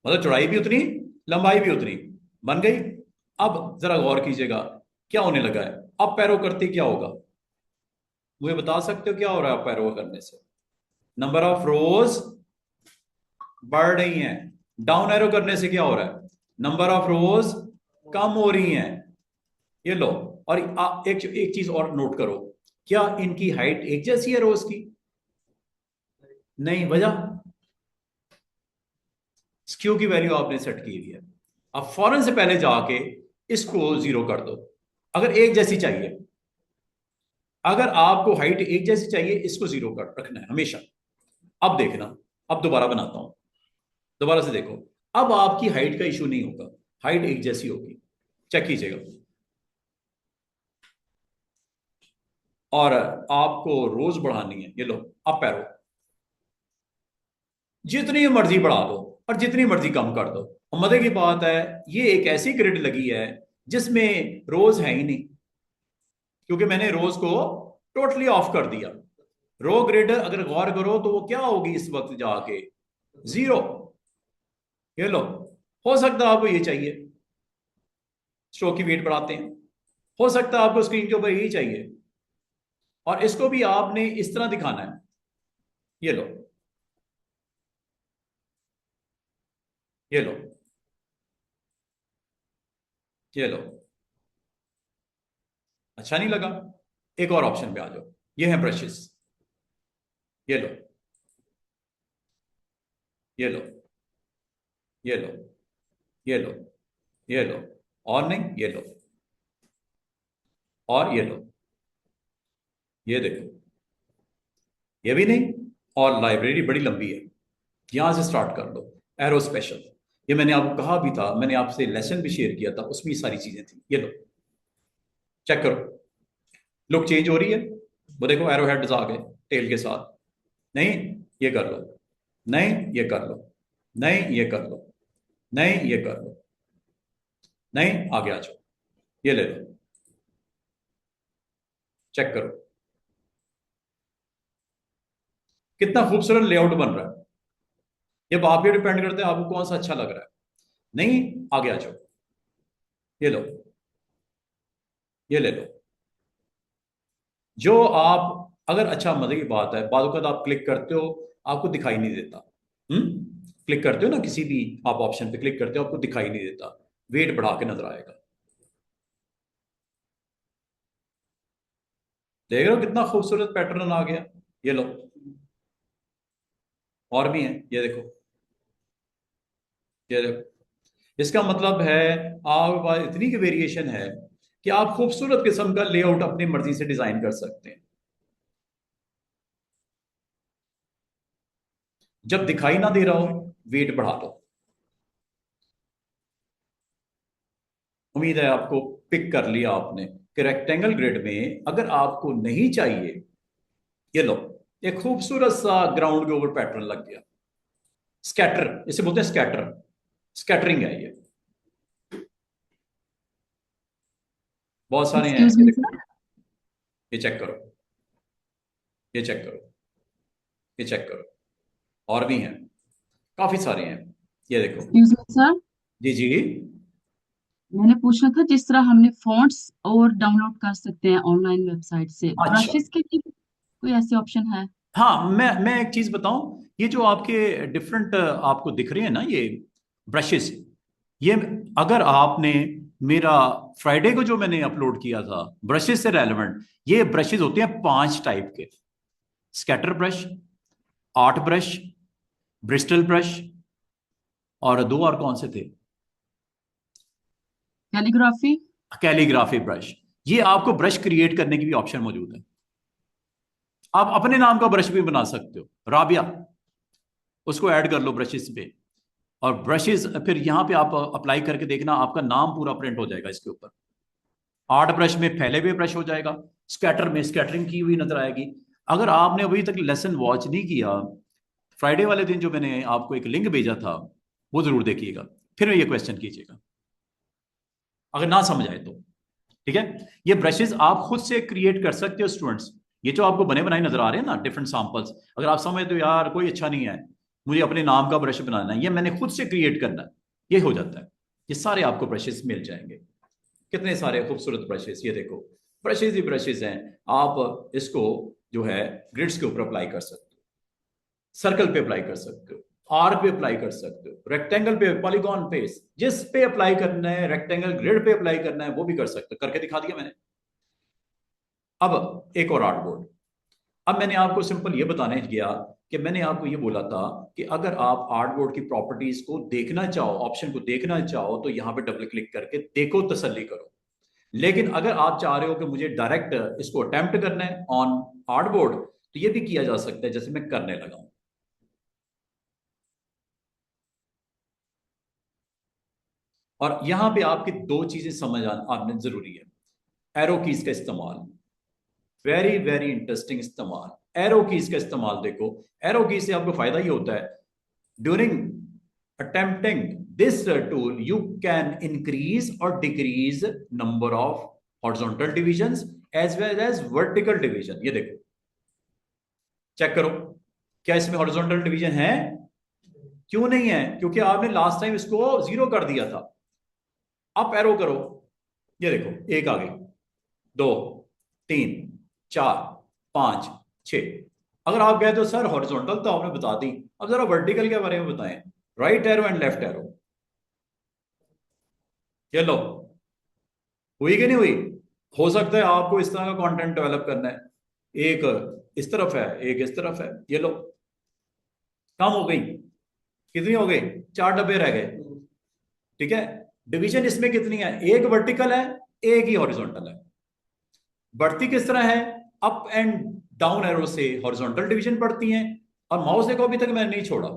S1: मतलब चौड़ाई भी उतनी, लंबाई भी उतनी, बन गई। अब जरा गौर कीजिएगा, क्या होने लगा है। अब पैरो करते क्या होगा, मुझे बता सकते हो क्या हो रहा है पैरो करने से? नंबर ऑफ रोज बढ़ रही हैं। डाउन एरो करने से क्या हो रहा है, नंबर ऑफ रोज कम हो रही हैं। ये लो। और एक एक चीज और नोट करो, क्या इनकी हाइट एक जैसी है रोज की? नहीं, वजह स्क्यू की वैल्यू आपने सेट की हुई है। अब फौरन से पहले जाके इसको 0 कर दो, अगर एक जैसी चाहिए। अगर आपको हाइट एक जैसी चाहिए, इसको 0 कर रखना है हमेशा। अब देखना, अब दोबारा बनाता हूं, दोबारा से देखो। अब आपकी हाइट का इशू नहीं होगा, हाइट एक जैसी होगी। चेक कीजिएगा। और आपको रोज बढ़ानी है, ये लो, अप एरो। जितनी मर्जी बढ़ा दो और जितनी मर्जी कम कर दो। और मजे की बात है, ये एक ऐसी ग्रिड लगी है जिसमें रोज है ही नहीं, क्योंकि मैंने रोज को टोटली ऑफ कर दिया। रो ग्रिड अगर गौर करो तो वो क्या होगी इस वक्त जाके, 0। ये लो, हो सकता है आपको ये चाहिए, स्ट्रोक की वेट बढ़ाते हैं। हो सकता है आपको स्क्रीन के ऊपर यही चाहिए, और इसको भी आपने इस तरह दिखाना है। ये लो, ये लो, ये लो। अच्छा नहीं लगा? एक और ऑप्शन पे आ जाओ, ये है ब्रशेस। ये लो, ये लो, ये लो, ये लो, ये लो। और नहीं, ये लो, और ये लो, ये देखो, ये भी नहीं। और लाइब्रेरी बड़ी लंबी है, यहां से स्टार्ट कर लो। एरो स्पेशल, ये मैंने आपको कहा भी था, मैंने आपसे लेसन भी शेयर किया था, उसमें ये सारी चीजें थी। ये लो, चेक करो, लुक चेंज हो रही है। वो देखो, एरो हेड्स आ गए टेल के साथ। नहीं, ये कर लो, नहीं ये कर लो, नहीं ये कर लो, नहीं ये कर लो, नहीं आगे आ जाओ, ये ले लो, चेक करो कितना खूबसूरत लेआउट बन रहा है। ये आप पे डिपेंड करते हैं आपको कौन सा अच्छा लग रहा है। नहीं, आगे आ जाओ, ये लो, ये ले लो। जो आप, अगर अच्छा मजे की बात है, बाद वक़्त आप क्लिक करते हो, आपको दिखाई नहीं देता। क्लिक करते हो ना किसी भी आप ऑप्शन पे क्लिक करते हो, आपको दिखाई नहीं देता, वेट बढ़ा के नजर आएगा। देख रहे हो कितना खूबसूरत पैटर्न आ गया। ये लो, और भी है, ये देखो, ये देखो। इसका मतलब है आपके पास इतनी की वेरिएशन है कि आप खूबसूरत किस्म का लेआउट अपनी मर्जी से डिजाइन कर सकते हैं। जब दिखाई ना दे रहा हो, वेट बढ़ा दो। उम्मीद है आपको पिक कर लिया आपने कि रेक्टेंगल ग्रिड में अगर आपको नहीं चाहिए, ये लो, एक खूबसूरत सा ग्राउंड के ऊपर पैटर्न लग गया। स्कैटर इसे बोलते हैं, स्कैटर, स्कैटरिंग है ये। बहुत सारे हैं,
S2: एक्सक्यूज
S1: ये
S2: मी
S1: देखो,
S2: सर।
S1: ये चेक करो, ये चेक करो, ये चेक करो, और भी हैं। काफी सारे हैं, ये देखो।
S2: एक्सक्यूज मी सर,
S1: जी जी।
S2: मैंने पूछना था जिस तरह हमने फॉन्ट्स और डाउनलोड कर सकते हैं ऑनलाइन वेबसाइट से,
S1: अच्छा,
S2: ब्रशेस के लिए कोई ऐसे ऑप्शन है?
S1: हाँ, मैं एक चीज बताऊं, ये जो आपके डिफरेंट आपको दिख रहे हैं ना ये ब्रशेस, ये अगर आपने मेरा फ्राइडे को जो मैंने अपलोड किया था ब्रशेस से रेलेवेंट, ये ब्रशेस होते हैं 5 टाइप के। Scatter brush, art brush, Bristol brush, और दो और कौन से थे,
S2: कैलीग्राफी।
S1: Calligraphy brush. ये आपको ब्रश क्रिएट करने की भी ऑप्शन मौजूद है। आप अपने नाम का ब्रश भी बना सकते हो, राबिया, उसको ऐड कर लो ब्रशेस पे। और ब्रशेस फिर यहाँ पे आप अप्लाई करके देखना, आपका नाम पूरा प्रिंट हो जाएगा इसके ऊपर। आर्ट ब्रश में फैले हुए ब्रश हो जाएगा, स्कैटर में स्कैटरिंग की हुई नजर आएगी। अगर आपने अभी तक लेसन वॉच नहीं किया, फ्राइडे वाले दिन जो मैंने आपको एक लिंक भेजा था, वो जरूर देखिएगा, फिर ये क्वेश्चन कीजिएगा अगर ना समझ आए तो। ठीक है, ये ब्रशेस आप खुद से क्रिएट कर सकते हो स्टूडेंट्स। ये जो आपको बने बनाए नजर आ रहे हैं ना डिफरेंट सैंपल्स, अगर आप समझते हो यार कोई अच्छा नहीं है, मुझे अपने नाम का ब्रश बनाना है, ये मैंने खुद से क्रिएट करना है, ये हो जाता है। ये सारे आपको ब्रशेस मिल जाएंगे। कितने सारे खूबसूरत ब्रशेस, ये देखो, ब्रशेस ही ब्रशेस हैं। आप इसको जो है ग्रिड्स के ऊपर अप्लाई कर सकते हो, सर्कल पे अप्लाई कर सकते हो, आर्क पे अप्लाई कर सकते हो, रेक्टेंगल पे, पॉलीगॉन पे, जिस पे अप्लाई करना है, रेक्टेंगल ग्रिड पे अप्लाई करना है वो भी कर सकते हो, करके दिखा दिया मैंने। अब एक और आर्ट बोर्ड। अब मैंने आपको सिंपल ये बताने गया कि मैंने आपको ये बोला था कि अगर आप आर्ट बोर्ड की प्रॉपर्टीज को देखना चाहो, ऑप्शन को देखना चाहो, तो यहां पे डबल क्लिक करके देखो, तसल्ली करो। लेकिन अगर आप चाह रहे हो कि मुझे डायरेक्ट इसको अटेम्प्ट करना है ऑन आर्ट बोर्ड, तो ये भी किया जा सकता है, जैसे मैं करने लगा हूं। और यहां पे आपकी दो चीजें समझ आना जरूरी है। एरो कीज का इस्तेमाल, वेरी वेरी इंटरेस्टिंग इस्तेमाल। एरो कीज का इस्तेमाल देखो, एरो कीज से आपको फायदा ये होता है, during attempting this tool you can increase or decrease number of horizontal divisions as well as vertical division। ये देखो, चेक करो, क्या इसमें हॉरिजॉन्टल डिवीजन है? क्यों नहीं है? क्योंकि आपने लास्ट टाइम इसको 0 कर दिया था। अप एरो करो, ये देखो, एक आ गई, दो, तीन, चार, पांच, छ। अगर आप कहते हो सर हॉरिजॉन्टल तो आपने बता दी, अब जरा वर्टिकल के बारे में बताएं। Right arrow and left arrow, ये लो, हुई कि नहीं हुई? हो सकता है आपको इस तरह का कंटेंट डेवलप करना है, एक इस तरफ है, एक इस तरफ है, ये लो, कम हो गई, कितनी हो गई? 4 डब्बे रह गए। ठीक है, डिवीजन इसमें कितनी है? एक वर्टिकल है, एक ही हॉरिजॉन्टल है। बढ़ती किस तरह है? अप एंड डाउन एरो से हॉरिजॉन्टल डिवीजन बढ़ती है। और माउस देखो, अभी तक मैंने नहीं छोड़ा,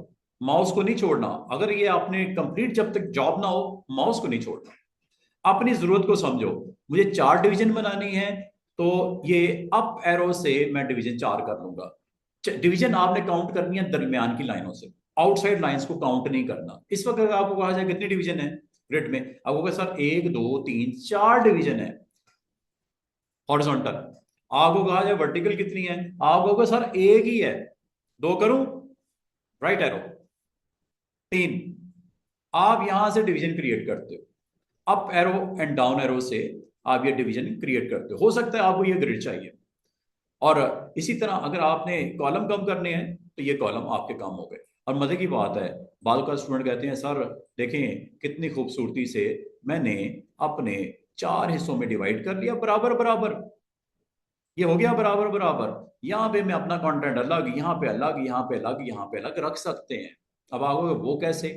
S1: माउस को नहीं छोड़ना। अगर ये आपने कंप्लीट जब तक जॉब ना हो, माउस को नहीं छोड़ना। अपनी जरूरत को समझो, मुझे 4 डिवीजन बनानी है, तो ये अप एरो से मैं डिवीजन 4 कर लूंगा। डिवीजन आपने काउंट करनी है दरमियान की लाइनों से, आउटसाइड लाइंस को काउंट नहीं करना। इस वक्त अगर आपको कहा जाए कितनी डिवीजन है ग्रिड में, आपको कहा सर 1 2 3 4 डिवीजन है हॉरिजॉन्टल। आपको कहा जाए वर्टिकल कितनी है, आपको कहा सर एक ही है, 2 करूं, राइट एरो, 3। आप यहां से डिवीजन क्रिएट करते हो, up arrow and down arrow से आप ये डिवीजन क्रिएट करते हो सकता है आपको ये ग्रिड चाहिए। और इसी तरह अगर आपने कॉलम कम करने हैं, तो ये कॉलम आपके काम हो गए। और मजे की बात है, बाद का स्टूडेंट कहते हैं सर देखें कितनी खूबसूरती से मैंने अपने 4 हिस्सों में डिवाइड कर लिया, बराबर बराबर, ये हो गया बराबर बराबर। यहाँ पे मैं अपना कंटेंट अलग, यहाँ पे अलग, यहाँ पे अलग, यहाँ पे अलग रख सकते हैं। अब आओगे वो कैसे?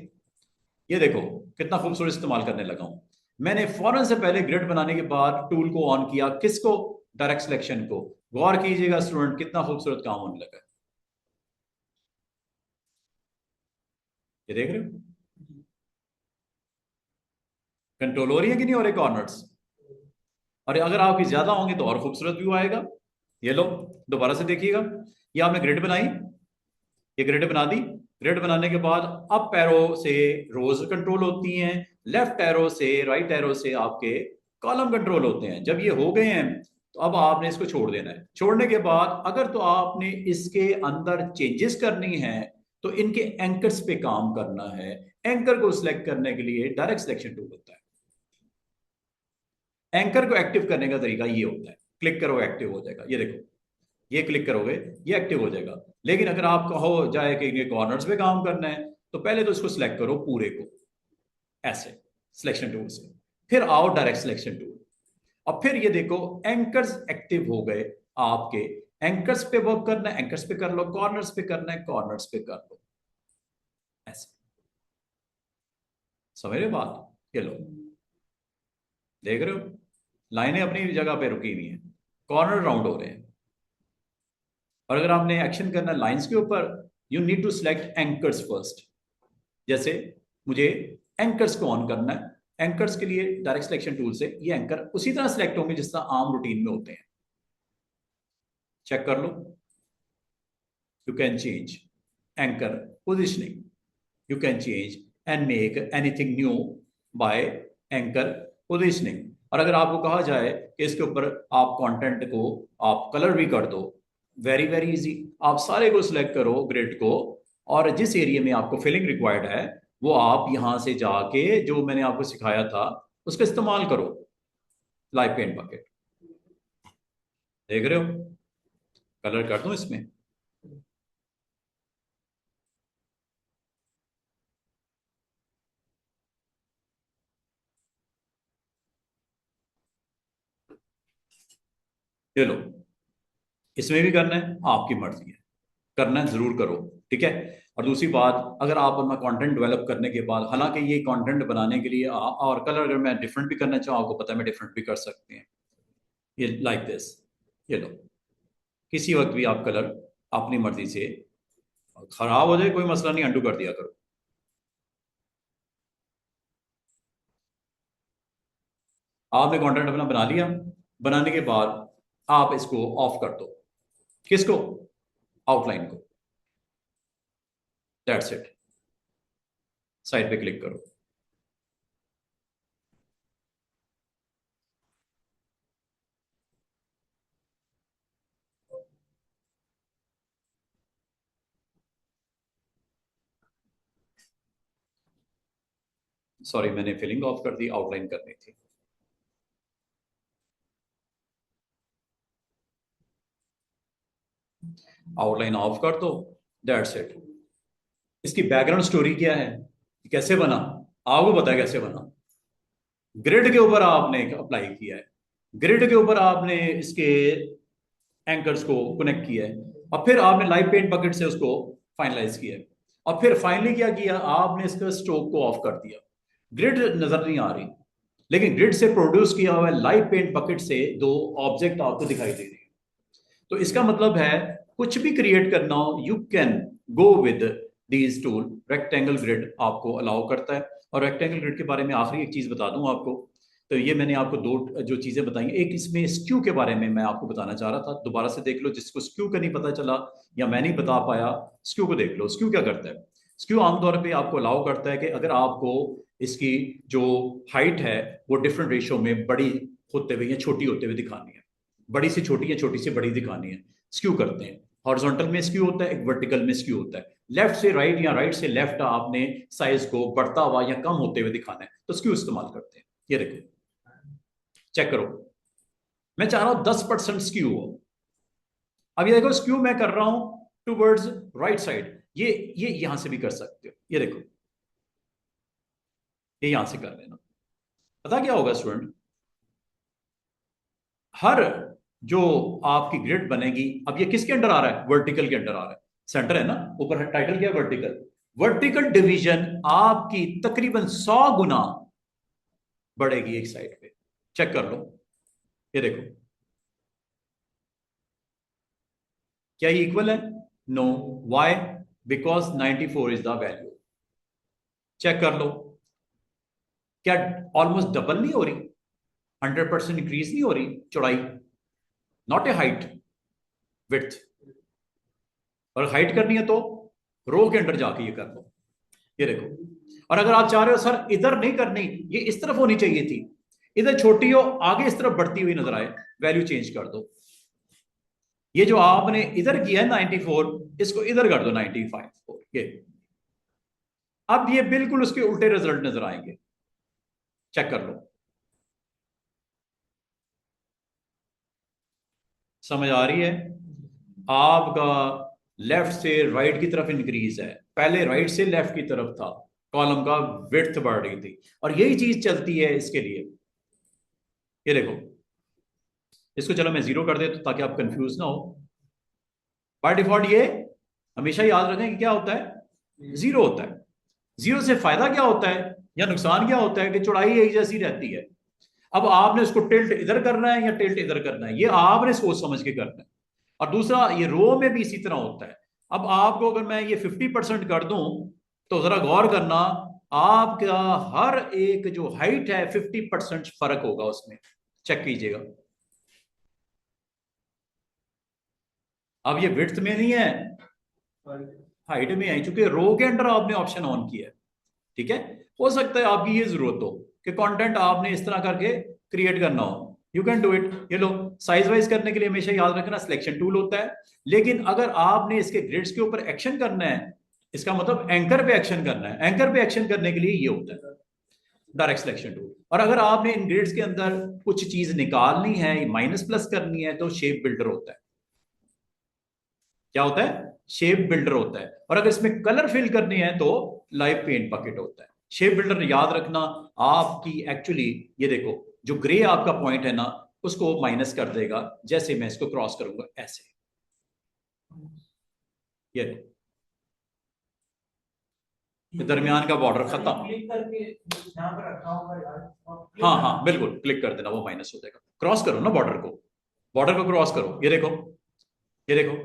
S1: ये देखो कितना खूबसूरत इस्तेमाल करने लगा हूं। मैंने फौरन से पहले ग्रिड बनाने के बाद टूल को ऑन किया, किसको? डायरेक्ट सिलेक्शन को। गौर कीजिएगा स्टूडेंट, कितना खूबसूरत काम होने लगा। ये देख रहे हो, कंट्रोल हो रही है कि नहीं हो रही कॉर्नर्स? और अगर आपकी ज्यादा होंगे तो और खूबसूरत व्यू आएगा। ये लो, दोबारा से देखिएगा, ये आपने ग्रिड बनाई, ये ग्रिड बना दी। ग्रिड बनाने के बाद अप एरो से रोज कंट्रोल होती हैं, लेफ्ट एरो से, राइट एरो से आपके कॉलम कंट्रोल होते हैं। जब ये हो गए हैं, तो अब आपने इसको छोड़ देना है। छोड़ने के बाद अगर तो आपने इसके अंदर चेंजेस करनी है, तो इनके एंकर्स पे काम करना है। एंकर को सिलेक्ट करने के लिए डायरेक्ट सिलेक्शन टूल होता है। एंकर को एक्टिव करने का तरीका ये होता है, क्लिक करो एक्टिव हो जाएगा। ये देखो, ये क्लिक करोगे ये एक्टिव हो जाएगा। लेकिन अगर आपका हो जाए कि ये कॉर्नर्स पे काम करना है तो पहले तो इसको सिलेक्ट करो पूरे को, ऐसे सिलेक्शन टूल से, फिर आओ डायरेक्ट सिलेक्शन टूल, और फिर ये देखो एंकर्स एक्टिव हो गए आपके। एंकर्स पे वर्क करना है एंकर्स पे कर लो, कॉर्नर्स पे करना है कॉर्नर्स पे कर लो, ऐसे। समझ रहे हो बात? ये लो, देख रहे हो लाइनें अपनी जगह पे रुकी हुई हैं, कॉर्नर राउंड हो रहे हैं। और अगर आपने एक्शन करना लाइंस के ऊपर, you need to select anchors first. जैसे मुझे एंकर्स को ऑन करना है, एंकर्स के लिए डायरेक्ट सिलेक्शन टूल से ये एंकर उसी तरह सिलेक्ट होंगे जिस तरह आम रूटीन में होते हैं। चेक कर लो, you can change anchor positioning, you can change and make anything new by anchor positioning. और अगर आपको कहा जाए कि इसके ऊपर आप कंटेंट को आप कलर भी कर दो, वेरी वेरी इजी। आप सारे को सिलेक्ट करो ग्रिड को, और जिस एरिया में आपको फिलिंग रिक्वायर्ड है वो आप यहां से जाके जो मैंने आपको सिखाया था उसका इस्तेमाल करो। लाइव पेंट बकेट देख रहे हो, कलर कर दूं इसमें? ये लो, इसमें भी करना है, आपकी मर्जी है, करना है जरूर करो, ठीक है। और दूसरी बात, अगर आप अपना कंटेंट डेवलप करने के बाद, हालांकि ये कंटेंट बनाने के लिए और कलर अगर मैं डिफरेंट भी करना चाहूँ, आपको पता है मैं डिफरेंट भी कर सकते हैं। ये लाइक दिस, ये लो, किसी वक्त भी आप कलर अपनी मर्जी से, खराब हो जाए कोई मसला नहीं, अंडू कर दिया करो। आपने कंटेंट अपना बना लिया, बनाने के बाद आप इसको ऑफ कर दो। किसको? आउटलाइन को। दैट्स इट, साइड पे क्लिक करो। सॉरी, मैंने फिलिंग ऑफ कर दी, आउटलाइन करनी थी। आउटलाइन ऑफ कर दो, दैट्स इट। इसकी बैकग्राउंड स्टोरी क्या है, कैसे बना, आपको पता है कैसे बना। ग्रिड के ऊपर आपने अप्लाई किया है, ग्रिड के ऊपर आपने इसके एंकर्स को कनेक्ट किया है, और फिर आपने लाइव पेंट बकेट से उसको फाइनलाइज किया है, और फिर फाइनली क्या किया, आपने इसका स्ट्रोक को ऑफ कर दिया। ग्रिड नजर नहीं आ रही, लेकिन ग्रिड से प्रोड्यूस किया हुआ लाइव पेंट बकेट से दो ऑब्जेक्ट आपको दिखाई दे रही है। तो इसका मतलब है कुछ भी क्रिएट करना हो, you can go with these tool. Rectangle grid आपको अलाउ करता है। और रेक्टेंगल ग्रिड के बारे में आखिरी एक चीज बता दूं आपको, तो ये मैंने आपको दो जो चीजें बताई, एक इसमें स्क्यू के बारे में मैं आपको बताना चाह रहा था, दोबारा से देख लो जिसको स्क्यू का नहीं पता चला या मैं नहीं बता पाया, स्क्यू को देख लो। स्क्यू क्या करता है? स्क्यू आमतौर पे आपको अलाउ करता है कि अगर आपको इसकी जो हाइट है वो डिफरेंट रेशियो में बड़ी होते हुए या छोटी होते हुए दिखानी है, बड़ी से छोटी या छोटी से बड़ी दिखानी है, स्क्यू करते हैं। हॉरिजॉन्टल में स्क्यू होता है, एक वर्टिकल में स्क्यू होता है। लेफ्ट से राइट या राइट से लेफ्ट आपने साइज को बढ़ता हुआ या कम होते हुए दिखाना है, तो स्क्यू इस्तेमाल करते हैं। ये देखो, चेक करो, मैं चाह रहा हूं 10% स्क्यू हो। अब ये देखो, स्क्यू मैं कर रहा हूं टूवर्ड्स राइट साइड, ये यहां से भी कर सकते हो। ये देखो, ये यहां से कर लेना। पता क्या होगा स्टूडेंट, हर जो आपकी ग्रिड बनेगी, अब ये किसके अंडर आ रहा है? वर्टिकल के अंडर आ रहा है, सेंटर है ना, ऊपर टाइटल क्या है? वर्टिकल। वर्टिकल डिवीजन आपकी तकरीबन 100 गुना बढ़ेगी एक साइड पे। चेक कर लो, ये देखो, क्या ये इक्वल है? No. Why? Because 94 is the value. Check कर लो, क्या ऑलमोस्ट डबल नहीं हो रही? 100% इंक्रीज नहीं हो रही चौड़ाई? Not a height, width. और हाइट करनी है तो रो के अंदर जाके ये कर लो, ये देखो। और अगर आप चाह रहे हो सर इधर नहीं करनी, ये इस तरफ होनी चाहिए थी, इधर छोटी हो, आगे इस तरफ बढ़ती हुई नजर आए, वैल्यू चेंज कर दो। ये जो आपने इधर किया है 94, इसको इधर कर दो 95 ये। अब ये बिल्कुल उसके उल्टे रिजल्ट नजर आएंगे, चेक कर लो। समझ आ रही है? आपका लेफ्ट से राइट की तरफ इंक्रीज है, पहले राइट से लेफ्ट की तरफ था, कॉलम का विड्थ बढ़ रही थी, और यही चीज चलती है इसके लिए। ये देखो, इसको चलो मैं 0 कर देता हूं ताकि आप कंफ्यूज ना हो। बाय डिफॉल्ट ये हमेशा याद रखें कि क्या होता है, 0 होता है। 0 से फायदा क्या होता है या नुकसान क्या होता है कि चौड़ाई एक जैसी रहती है। अब आपने उसको टिल्ट इधर करना है या टिल्ट इधर करना है, ये आपने सोच समझ के करना है। और दूसरा, ये रो में भी इसी तरह होता है। अब आपको अगर मैं ये 50% कर दूं तो जरा गौर करना, आपका हर एक जो हाइट है 50% फर्क होगा उसमें, चेक कीजिएगा। अब ये विड्थ में नहीं है, हाइट में है, चूंकि रो के अंडर आपने ऑप्शन ऑन किया है। ठीक है, हो सकता है आपकी ये जरूरत हो कि कंटेंट आपने इस तरह करके क्रिएट करना हो, यू कैन डू इट। ये लो, साइज वाइज करने के लिए हमेशा याद रखना सिलेक्शन टूल होता है। लेकिन अगर आपने इसके ग्रिड्स के ऊपर एक्शन करना है, इसका मतलब एंकर पे एक्शन करना है, एंकर पे एक्शन करने के लिए ये होता है डायरेक्ट सिलेक्शन टूल। और अगर आपने इन ग्रिड्स के अंदर कुछ चीज निकालनी है, माइनस प्लस करनी है, तो शेप बिल्डर होता है। क्या होता है? शेप बिल्डर होता है। और अगर इसमें कलर फिल करनी है तो लाइव पेंट बकेट होता है। शेप बिल्डर याद रखना आपकी एक्चुअली, ये देखो जो ग्रे आपका पॉइंट है ना, उसको माइनस कर देगा। जैसे मैं इसको क्रॉस करूंगा ऐसे, ये दरमियान का बॉर्डर खत्म। हाँ हाँ बिल्कुल, क्लिक कर देना, वो माइनस हो जाएगा। क्रॉस करो ना बॉर्डर को, बॉर्डर को क्रॉस करो। ये देखो, ये देखो,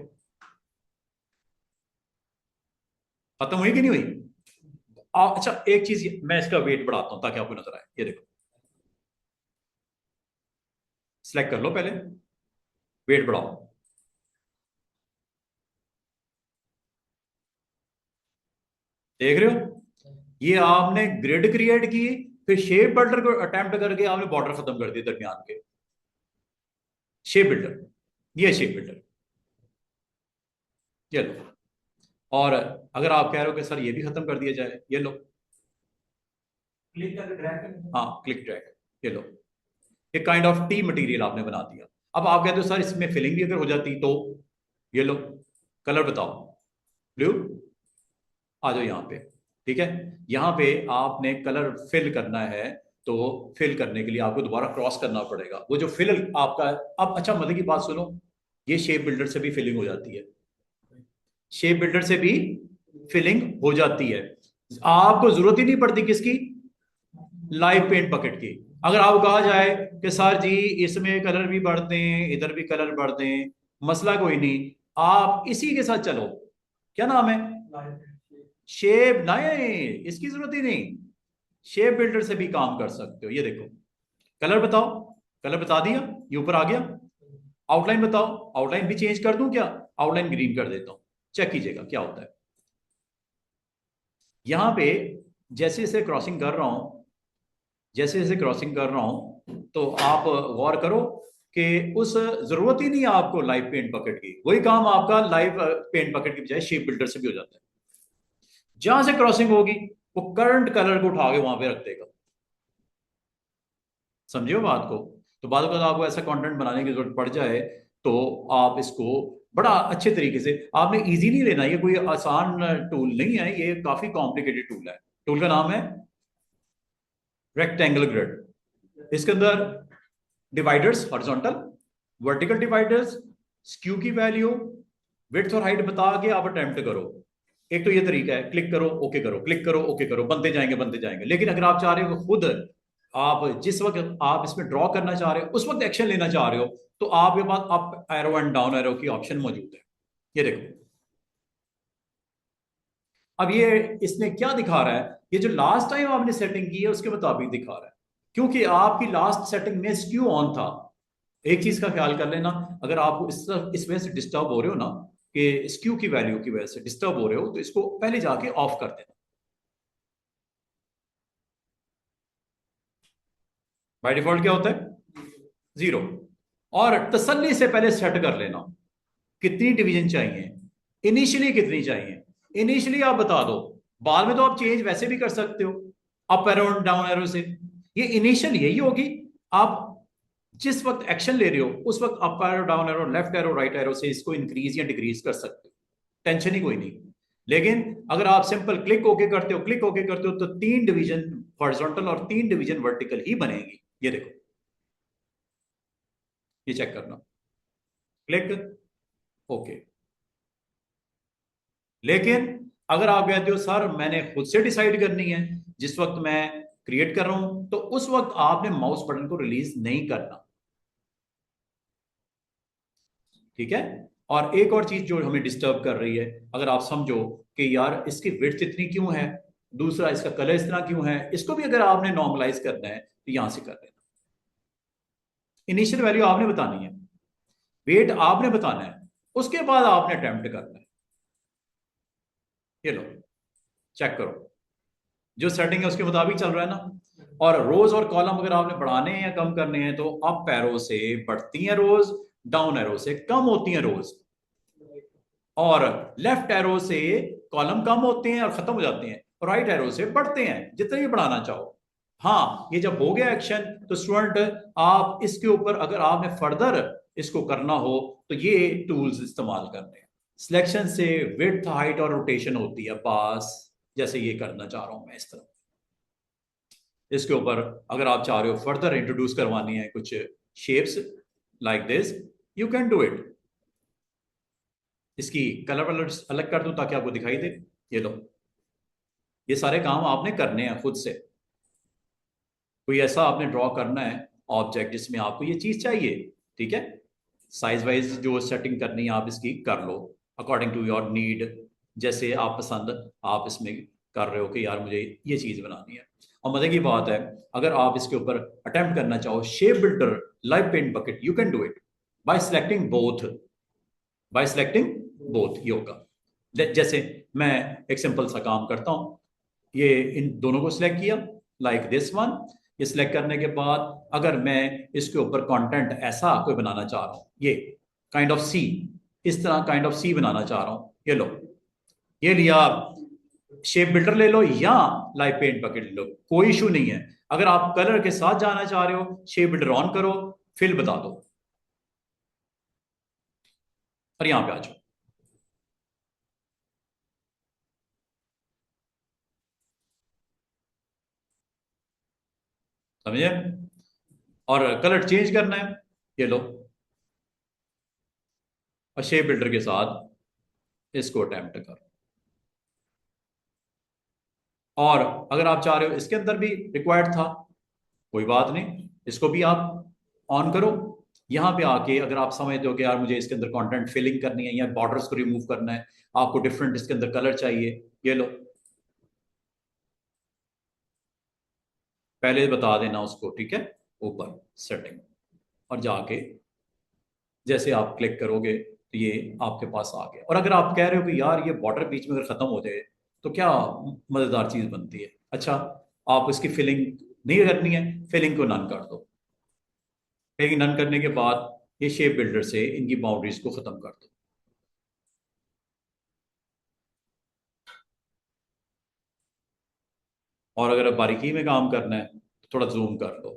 S1: खत्म हुई कि नहीं हुई? अच्छा एक चीज मैं इसका वेट बढ़ाता हूं ताकि आपको नजर आए। ये देखो, सिलेक्ट कर लो पहले, वेट बढ़ाओ। देख रहे हो, ये आपने ग्रिड क्रिएट की, फिर शेप बिल्डर को अटेम्प्ट करके आपने बॉर्डर खत्म कर दिए दरमियान के। शेप बिल्डर, ये शेप बिल्डर, ये लो। और अगर आप कह रहे हो कि सर ये भी खत्म कर दिया जाए, ये लो, क्लिक करके ड्रैग। हाँ क्लिक ड्रैग, ये लो, ये काइंड ऑफ टी मटेरियल आपने बना दिया। अब आप कहते हो सर इसमें फिलिंग भी अगर हो जाती तो, ये लो, कलर बताओ, ब्लू, आ जाओ यहाँ पे। ठीक है, यहाँ पे आपने कलर फिल करना है, तो फिल करने के लिए आपको दोबारा क्रॉस करना पड़ेगा। वो जो फिल आपका, अब अच्छा मजे की बात सुनो, ये शेप बिल्डर से भी फिलिंग हो जाती है, शेप बिल्डर से भी फिलिंग हो जाती है। आपको जरूरत ही नहीं पड़ती किसकी, लाइव पेंट बकेट की। अगर आपको कहा जाए कि सर जी इसमें कलर भी भर दें, इधर भी कलर भर दें, मसला कोई नहीं, आप इसी के साथ चलो। क्या नाम है? शेप नहीं, इसकी जरूरत ही नहीं, शेप बिल्डर से भी काम कर सकते हो। ये देखो, कलर बताओ, कलर बता दिया, ये ऊपर आ गया। आउटलाइन बताओ, आउटलाइन भी चेंज कर दूं क्या? आउटलाइन ग्रीन कर देता हूं, चेक कीजिएगा क्या होता है। यहां पे जैसे जैसे क्रॉसिंग कर रहा हूं, जैसे जैसे क्रॉसिंग कर रहा हूं, तो आप गौर करो कि उस जरूरत ही नहीं है आपको लाइव पेंट बकेट की, वही काम आपका लाइव पेंट बकेट की बजाय शेप बिल्डर से भी हो जाता है। जहां से क्रॉसिंग होगी वो करंट कलर को उठा के वहां पे रख देगा। समझियो बात को। तो बाद में आपको ऐसा कंटेंट बनाने की जरूरत पड़ जाए तो आप इसको बड़ा अच्छे तरीके से, आपने इजीली लेना, ये कोई आसान टूल नहीं है, ये काफी कॉम्प्लिकेटेड टूल है। टूल का नाम है रेक्टेंगल ग्रिड। इसके अंदर dividers, horizontal, vertical dividers, skew की वैल्यू, विड्थ और हाइट बता के आप अटेम्प्ट करो। एक तो ये तरीका है, क्लिक करो ओके करो, क्लिक करो ओके करो, बनते जाएंगे बनते जाएंगे। लेकिन अगर आप चाह रहे हो खुद, आप जिस वक्त आप इसमें ड्रॉ करना चाह रहे हो उस वक्त एक्शन लेना चाह रहे हो, तो आपके पास up arrow and down arrow की ऑप्शन मौजूद है। ये देखो, अब ये इसने क्या दिखा रहा है, ये जो लास्ट टाइम आपने सेटिंग की है उसके मुताबिक दिखा रहा है, क्योंकि आपकी लास्ट सेटिंग में स्क्यू ऑन था। एक चीज का ख्याल कर लेना, अगर आप इस वजह से डिस्टर्ब हो रहे हो ना, कि स्क्यू की वैल्यू की वजह से डिस्टर्ब हो रहे हो, तो इसको पहले जाके ऑफ कर देना। बाय डिफॉल्ट क्या होता है? 0। और तसल्ली से पहले सेट कर लेना कितनी डिवीजन चाहिए, इनिशियली कितनी चाहिए, इनिशियली आप बता दो, बाद में तो आप चेंज वैसे भी कर सकते हो अप एरो डाउन एरो से। ये इनिशियल यही होगी, आप जिस वक्त एक्शन ले रहे हो उस वक्त up arrow down arrow left arrow right arrow से इसको इंक्रीज या डिक्रीज कर सकते हो, टेंशन ही कोई नहीं। लेकिन अगर आप सिंपल क्लिक होके करते हो, क्लिक होके करते हो, तो 3 डिवीजन हॉरिजॉन्टल और 3 डिवीजन वर्टिकल ही बनेगी। ये देखो, ये चेक करना, क्लिक, ओके। लेकिन अगर आप कहते हो सर मैंने खुद से डिसाइड करनी है जिस वक्त मैं क्रिएट कर रहा हूं, तो उस वक्त आपने माउस बटन को रिलीज नहीं करना, ठीक है। और एक और चीज जो हमें डिस्टर्ब कर रही है, अगर आप समझो कि यार इसकी विड्थ इतनी क्यों है, दूसरा इसका कलर इस तरह क्यों है, इसको भी अगर आपने नॉर्मलाइज करना है तो यहां से कर लेना। इनिशियल वैल्यू आपने बतानी है, वेट आपने बताना है, उसके बाद आपने अटेम्प्ट करना है। ये लो, चेक करो, जो सेटिंग है उसके मुताबिक चल रहा है ना। और रोज और कॉलम अगर आपने बढ़ाने हैं या कम करने हैं, तो अप एरो से बढ़ती हैं रोज, डाउन एरो से कम होती हैं रोज, और लेफ्ट एरो से कॉलम कम होते हैं और खत्म हो जाते हैं, राइट एरो से बढ़ते हैं जितने भी बढ़ाना चाहो। हाँ, ये जब हो गया एक्शन, तो स्टूडेंट आप इसके ऊपर अगर आपने फर्दर इसको करना हो तो ये टूल्स इस्तेमाल करने हैं। सिलेक्शन से विड्थ हाइट और रोटेशन होती है, पास जैसे ये करना चाह रहा हूं मैं इस तरह। इसके ऊपर अगर आप चाह रहे हो फर्दर इंट्रोड्यूस करवानी है कुछ shapes like this, you can do it. इसकी कलर वलर अलग कर दूं ताकि आपको दिखाई दे। ये लो, ये सारे काम आपने करने हैं खुद से। कोई ऐसा आपने ड्रॉ करना है ऑब्जेक्ट जिसमें आपको ये चीज चाहिए, ठीक है। साइज वाइज जो सेटिंग करनी है आप इसकी कर लो अकॉर्डिंग टू योर नीड, जैसे आप पसंद आप इसमें कर रहे हो कि यार मुझे ये चीज बनानी है। और मजे की बात है, अगर आप इसके ऊपर अटेम्प्ट करना चाहो shape builder live paint bucket, you can do it by selecting both, by selecting both ये होगा। जैसे मैं एक सिंपल सा काम करता हूं, ये इन दोनों को सिलेक्ट किया लाइक दिस वन। ये सिलेक्ट करने के बाद अगर मैं इसके ऊपर कंटेंट ऐसा कोई बनाना चाह रहा हूं, ये काइंड ऑफ सी, इस तरह काइंड ऑफ सी बनाना चाह रहा हूं, ये लो, ये लिया। शेप बिल्डर ले लो या लाइव पेंट बकेट ले लो, कोई इशू नहीं है। अगर आप कलर के साथ जाना चाह रहे हो, शेप बिल्डर ऑन करो, फिल बता दो और यहां पे आ जाओ। समझे? और कलर चेंज करना है, ये लो, और शेप बिल्डर के साथ इसको अटेम्प्ट करो। और अगर आप चाह रहे हो इसके अंदर भी रिक्वायर्ड था, कोई बात नहीं, इसको भी आप ऑन करो। यहां पे आके अगर आप समझते हो कि यार मुझे इसके अंदर कंटेंट फिलिंग करनी है या बॉर्डर्स को रिमूव करना है, आपको डिफरेंट इसके अंदर कलर चाहिए, ये लो, पहले बता देना उसको, ठीक है, ऊपर सेटिंग, और जाके जैसे आप क्लिक करोगे तो ये आपके पास आ गया। और अगर आप कह रहे हो कि यार ये बॉर्डर बीच में अगर खत्म हो जाए तो क्या मजेदार चीज बनती है, अच्छा आप इसकी फिलिंग नहीं करनी है, फिलिंग को नन कर दो। फिलिंग नन करने के बाद ये शेप बिल्डर से इनकी बाउंड्रीज को खत्म कर दो। और अगर बारीकी में काम करना है तो थोड़ा जूम कर लो।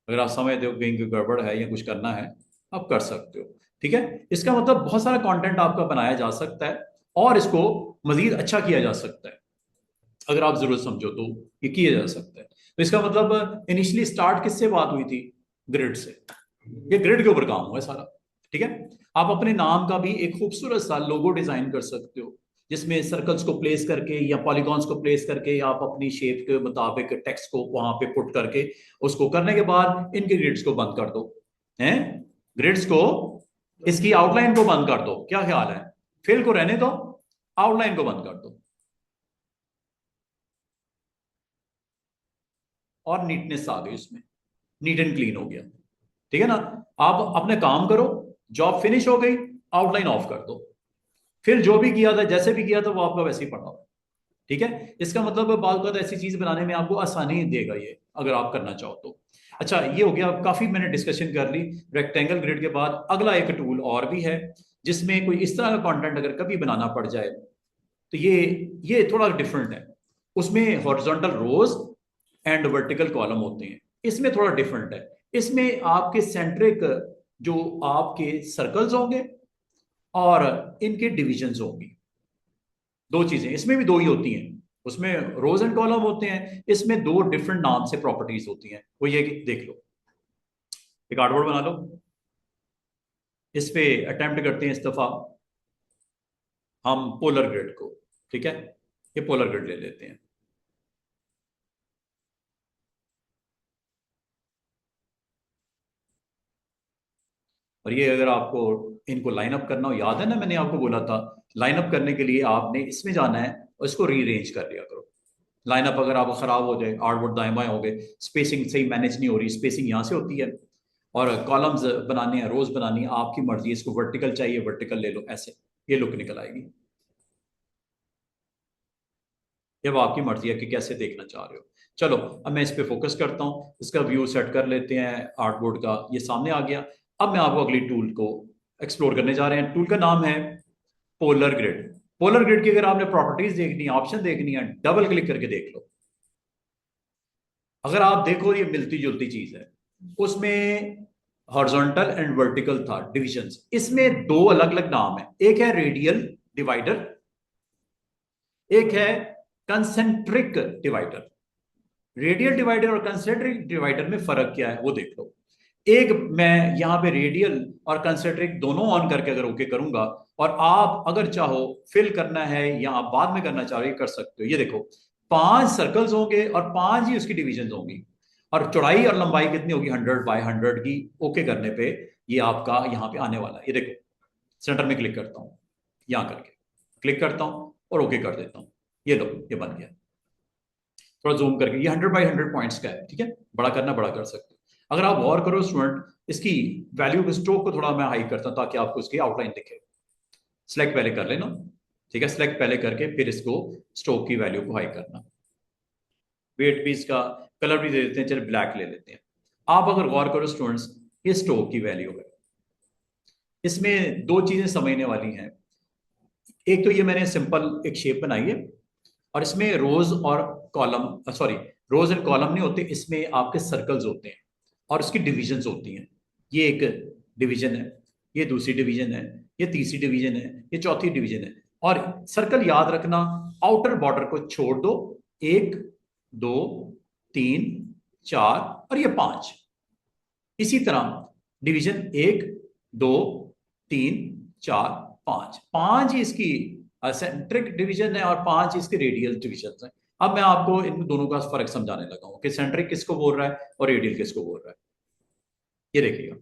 S1: अगर आप समझते हो कहीं कोई गड़बड़ है या कुछ करना है, आप कर सकते हो, ठीक है। इसका मतलब बहुत सारा कंटेंट आपका बनाया जा सकता है और इसको मजीद अच्छा किया जा सकता है। अगर आप जरूरत समझो तो ये किया जा सकता है। तो इसका मतलब इनिशियली स्टार्ट किससे बात हुई थी? ग्रिड से। ये ग्रिड के ऊपर काम हुआ है सारा, ठीक है। आप अपने नाम का भी एक खूबसूरत सा लोगो डिजाइन कर सकते हो, जिसमें सर्कल्स को प्लेस करके या पॉलीगॉन्स को प्लेस करके आप अपनी शेप के मुताबिक टेक्स्ट को वहां पे पुट करके, उसको करने के बाद इनके ग्रिड्स को बंद कर दो, हैं, ग्रिड्स को, इसकी आउटलाइन को बंद कर दो। क्या ख्याल है? फिल को रहने दो, आउटलाइन को बंद कर दो, और नीटनेस आ गई उसमें, नीट एंड क्लीन हो गया, ठीक है ना। आप अपने काम करो, जॉब फिनिश हो गई, आउटलाइन ऑफ कर दो, फिर जो भी किया था जैसे भी किया था वो आपका वैसे ही पड़ा। ठीक है, इसका मतलब बाल का ऐसी चीज बनाने में आपको आसानी देगा ये, अगर आप करना चाहो तो। अच्छा, ये हो गया, काफी मैंने डिस्कशन कर ली रेक्टेंगल ग्रिड के बाद। अगला एक टूल और भी है जिसमें कोई इस तरह का कंटेंट अगर कभी बनाना पड़ जाए तो ये थोड़ा डिफरेंट है। उसमें horizontal rows and vertical column होते हैं, इसमें थोड़ा डिफरेंट है। इसमें आपके सेंट्रिक जो आपके सर्कल्स होंगे और इनके डिविजन्स होंगी, दो चीजें इसमें भी दो ही होती हैं। उसमें रोज एंड कॉलम होते हैं, इसमें दो डिफरेंट नाम से प्रॉपर्टीज होती हैं। वो ये कि देख लो, एक आर्टबोर्ड बना लो, इस पे अटेम्प्ट करते हैं इस दफा हम पोलर ग्रिड को। ठीक है, ये पोलर ग्रिड ले लेते हैं। और ये अगर आपको इनको लाइन अप करना हो, याद है ना मैंने आपको बोला था लाइन अप करने के लिए आपने इसमें जाना है और इसको रीअरेंज कर लिया करो। लाइनअप अगर आपको खराब हो जाए, आर्टबोर्ड दाएं बाएं हो गए, स्पेसिंग सही मैनेज नहीं हो रही, स्पेसिंग यहाँ से होती है, और कॉलम्स बनाने हैं, रोज बनानी है, आपकी मर्जी, इसको वर्टिकल चाहिए वर्टिकल ले लो, ऐसे ये लुक निकल आएगी। जब आपकी मर्जी है कि कैसे देखना चाह रहे हो। चलो, अब मैं इस पे फोकस करता हूँ, इसका व्यू सेट कर लेते हैं आर्टबोर्ड का, ये सामने आ गया। अब मैं आपको अगली टूल को एक्सप्लोर करने जा रहे हैं। टूल का नाम है पोलर ग्रिड। पोलर ग्रिड की अगर आपने प्रॉपर्टीज देखनी है, ऑप्शन देखनी है, डबल क्लिक करके देख लो। अगर आप देखो ये मिलती जुलती चीज है, उसमें हॉरिजॉन्टल एंड वर्टिकल था डिविजन्स, इसमें दो अलग अलग नाम है, एक है रेडियल डिवाइडर, एक है कंसेंट्रिक डिवाइडर। रेडियल डिवाइडर और कंसेंट्रिक डिवाइडर में फर्क क्या है वो देख लो। एक, मैं यहां पे रेडियल और कंसेंट्रिक दोनों ऑन करके अगर ओके करूंगा, और आप अगर चाहो फिल करना है या आप बाद में करना चाहो ये कर सकते हो। ये देखो, 5 सर्कल्स होंगे और 5 ही उसकी डिविजन होंगी, और चौड़ाई और लंबाई कितनी होगी, 100 बाय 100 की। ओके करने पे ये आपका यहाँ पे आने वाला है। ये देखो, सेंटर में क्लिक करता हूँ, यहाँ करके क्लिक करता हूँ और ओके कर देता हूँ। ये लो, ये बन गया। थोड़ा जूम करके, ये 100 बाय 100 पॉइंट्स का है। ठीक है, बड़ा करना बड़ा कर सकते हो। अगर आप गौर करो स्टूडेंट, इसकी वैल्यू के स्ट्रोक को थोड़ा मैं हाई करता हूं ताकि आपको इसकी आउटलाइन दिखे। सिलेक्ट पहले कर लेना, ठीक है, सिलेक्ट पहले करके फिर इसको स्ट्रोक की वैल्यू को हाई करना। वेट भी इसका, कलर भी दे देते हैं, चलो ब्लैक ले लेते हैं। आप अगर गौर करो स्टूडेंट्स, ये स्ट्रोक की वैल्यू है। इसमें दो चीजें समझने वाली हैं। एक तो ये मैंने सिंपल एक शेप बनाई है, और इसमें रोज और column, sorry, rows and column नहीं होते, इसमें आपके सर्कल्स होते हैं और उसकी डिविजन्स होती हैं। ये एक डिवीजन है, ये दूसरी डिवीजन है, ये तीसरी डिवीजन है, ये चौथी डिवीजन है। और सर्कल याद रखना, आउटर बॉर्डर को छोड़ दो, 1 2 3 4 और ये 5। इसी तरह डिवीजन 1 2 3 4 5, 5 ही इसकी सेंट्रिक डिवीजन है और 5 इसके रेडियल डिविजन है। अब मैं आपको इन दोनों का फर्क समझाने लगा हूं कि सेंट्रिक किसको बोल रहा है और रेडियल किसको बोल रहा है। ये देखिएगा,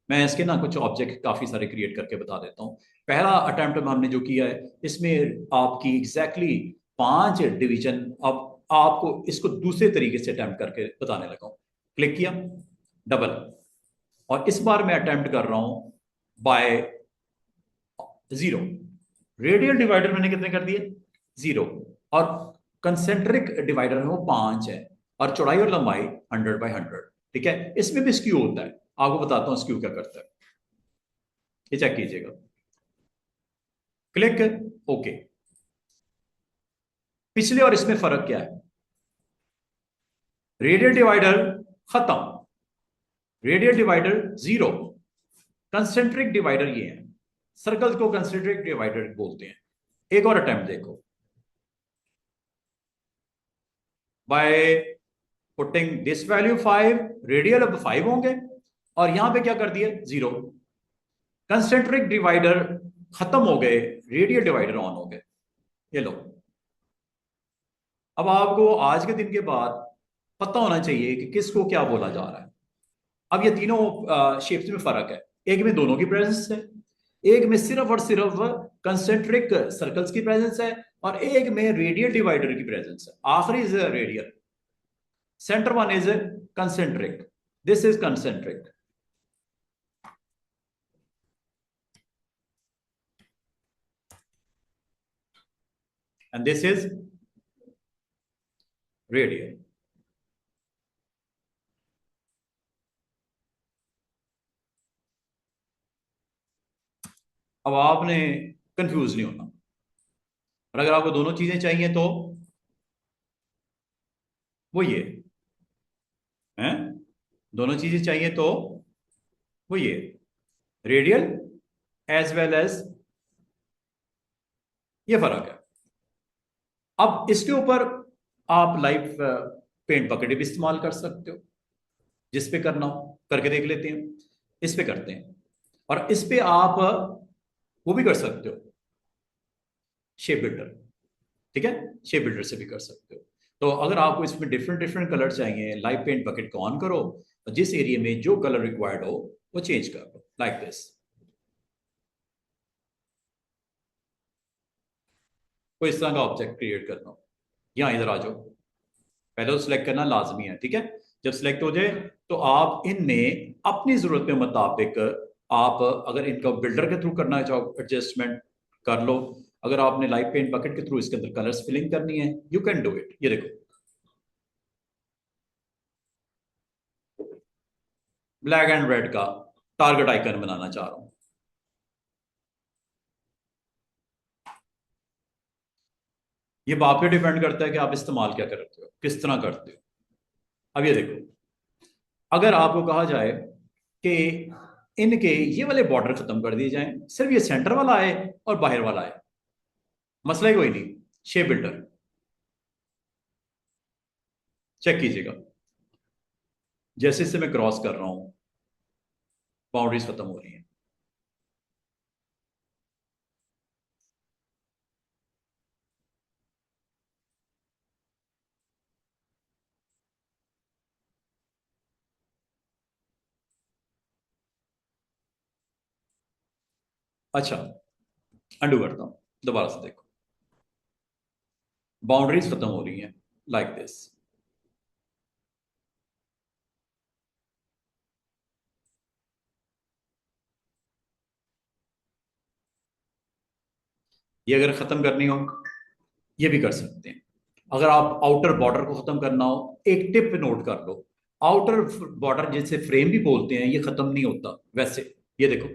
S1: मैं इसके ना कुछ ऑब्जेक्ट काफी सारे क्रिएट करके बता देता हूँ। पहला अटेम्प्ट में हमने जो किया है, इसमें आपकी एग्जैक्टली 5 डिवीजन। अब आपको इसको दूसरे तरीके से अटेम्प्ट करके बताने लगा हूँ। क्लिक किया, डबल, और इस बार मैं अटेम्प्ट कर रहा हूं बाय 0। रेडियल डिवाइडर मैंने कितने कर दिए, 0, और कंसेंट्रिक डिवाइडर में वो 5 है, और चौड़ाई और लंबाई 100 बाय 100। ठीक है, इसमें भी स्क्यू होता है, आपको बताता हूं स्क्यू क्या करता है, ये चेक कीजिएगा। Click, okay. पिछले और इसमें फर्क क्या है, रेडियल डिवाइडर खत्म, रेडियल डिवाइडर 0, कंसेंट्रिक डिवाइडर ये है। सर्कल को कंसेंट्रिक डिवाइडर बोलते हैं। एक और अटेम्प्ट देखो, by putting this value 5, radial अब 5 होंगे, और यहां पे क्या कर दिए, 0। कंसेंट्रिक डिवाइडर खत्म हो गए, रेडियल डिवाइडर ऑन हो गए। ये लो, अब आपको आज के दिन के बाद पता होना चाहिए कि किसको क्या बोला जा रहा है। अब ये तीनों शेप्स में फर्क है, एक में दोनों की प्रेजेंस है, एक में सिर्फ और सिर्फ कंसेंट्रिक सर्कल्स की प्रेजेंस है, और एक में रेडियल डिवाइडर की प्रेजेंस है। आखिरी is radial, center one is concentric, this is concentric, and this is radial. अब आपने कंफ्यूज नहीं होना, और अगर आपको दोनों चीजें चाहिए तो वो ये हैं, दोनों चीजें चाहिए तो वो ये रेडियल एज वेल एज ये फर्क है। अब इसके ऊपर आप लाइव पेंट बकेट भी इस्तेमाल कर सकते हो, जिस पे करना हो करके देख लेते हैं। इस पे करते हैं, और इस पे आप वो भी कर सकते हो, शेप बिल्डर। ठीक है, शेप बिल्डर से भी कर सकते हो। तो अगर आपको इसमें डिफरेंट डिफरेंट कलर चाहिए, लाइव पेंट बकेट को ऑन करो, जिस एरिया में जो कलर रिक्वायर्ड हो वो चेंज कर लो, लाइक दिस। कोई इस तरह का ऑब्जेक्ट क्रिएट करना हो, यहाँ इधर आ जाओ, पहले तो सिलेक्ट करना लाजमी है। ठीक है, जब सिलेक्ट हो जाए तो आप इनमें अपनी जरूरत के मुताबिक आप अगर इनका बिल्डर के थ्रू करना चाहो एडजस्टमेंट कर लो। अगर आपने लाइव पेंट बकेट के थ्रू इसके अंदर कलर्स फिलिंग करनी है, यू कैन डू इट। ये देखो, ब्लैक एंड रेड का टारगेट आइकन बनाना चाह रहा हूं। ये आप पे डिपेंड करता है कि आप इस्तेमाल क्या करते हो, किस तरह करते हो। अब ये देखो, अगर आपको कहा जाए कि इनके ये वाले बॉर्डर खत्म कर दिए जाएं, सिर्फ ये सेंटर वाला आए और बाहर वाला आए, मसला ही कोई नहीं। शेप बिल्डर चेक कीजिएगा, जैसे से मैं क्रॉस कर रहा हूं बाउंड्रीज खत्म हो रही हैं। अच्छा, अंडू करता हूं, दोबारा से देखो, बाउंड्रीज खत्म हो रही हैं, लाइक दिस। ये अगर खत्म करनी हो ये भी कर सकते हैं। अगर आप आउटर बॉर्डर को खत्म करना हो, एक टिप नोट कर लो, आउटर बॉर्डर जिसे फ्रेम भी बोलते हैं, ये खत्म नहीं होता वैसे। ये देखो,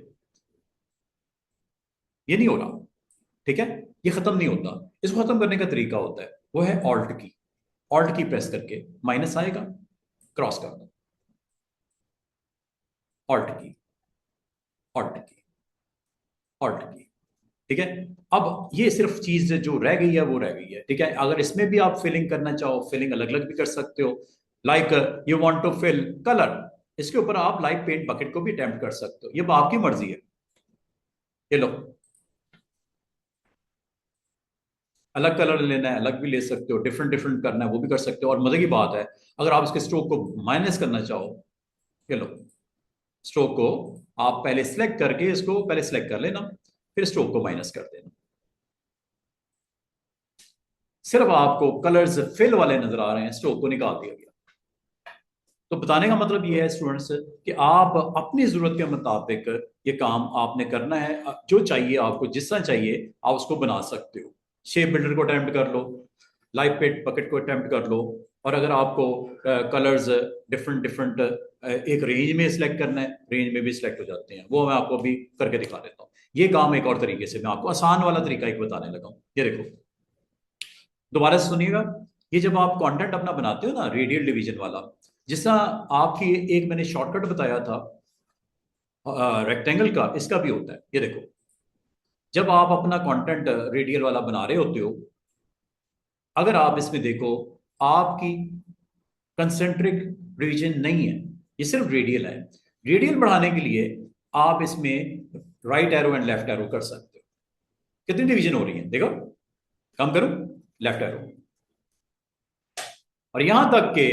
S1: ये नहीं हो रहा। ठीक है, ये खत्म नहीं होता। इसको खत्म करने का तरीका होता है, वो है ऑल्ट की। ऑल्ट की प्रेस करके माइनस आएगा, क्रॉस कर दो, ऑल्ट की, ऑल्ट की, ऑल्ट की। ठीक है, अब ये सिर्फ चीज जो रह गई है वो रह गई है। ठीक है, अगर इसमें भी आप फिलिंग करना चाहो, फिलिंग अलग अलग भी कर सकते हो। Like you want to fill colour, इसके ऊपर आप लाइव पेंट बकेट को भी अटेम्प्ट कर सकते हो, ये आपकी मर्जी है। ये लो, अलग कलर लेना है अलग भी ले सकते हो, डिफरेंट डिफरेंट करना है वो भी कर सकते हो। और मजे की बात है, अगर आप इसके स्ट्रोक को माइनस करना चाहो, ये लो, स्ट्रोक को आप पहले सिलेक्ट करके इसको पहले सिलेक्ट कर लेना, फिर स्ट्रोक को माइनस कर देना। सिर्फ आपको कलर्स फिल वाले नजर आ रहे हैं, स्ट्रोक को निकाल दिया गया। तो बताने का मतलब ये है स्टूडेंट्स कि आप अपनी जरूरत के मुताबिक ये काम आपने करना है, जो चाहिए आपको जिस तरह चाहिए आप उसको बना सकते हो। शेप बिल्डर को अटेम्प्ट कर लो, लाइव पेट बकेट को अटेम्प्ट कर लो, और अगर आपको कलर्स डिफरेंट डिफरेंट एक रेंज में सिलेक्ट करना है, रेंज में भी सिलेक्ट हो जाते हैं, वो मैं आपको अभी करके दिखा देता हूँ। ये काम एक और तरीके से मैं आपको आसान वाला तरीका एक बताने लगा हूँ। ये देखो, दोबारा से सुनिएगा। ये जब आप कंटेंट अपना बनाते हो ना, रेडियल डिवीजन वाला, जिस तरह आपकी एक मैंने शॉर्टकट बताया था रेक्टेंगल का, इसका भी होता है। ये देखो, जब आप अपना कंटेंट रेडियल वाला बना रहे होते हो, अगर आप इसमें देखो, आपकी कंसेंट्रिक डिवीजन नहीं है, ये सिर्फ रेडियल है। रेडियल बढ़ाने के लिए आप इसमें right arrow and left arrow कर सकते हो। कितनी डिवीजन हो रही है देखो, कम करूं, लेफ्ट एरो, और यहां तक के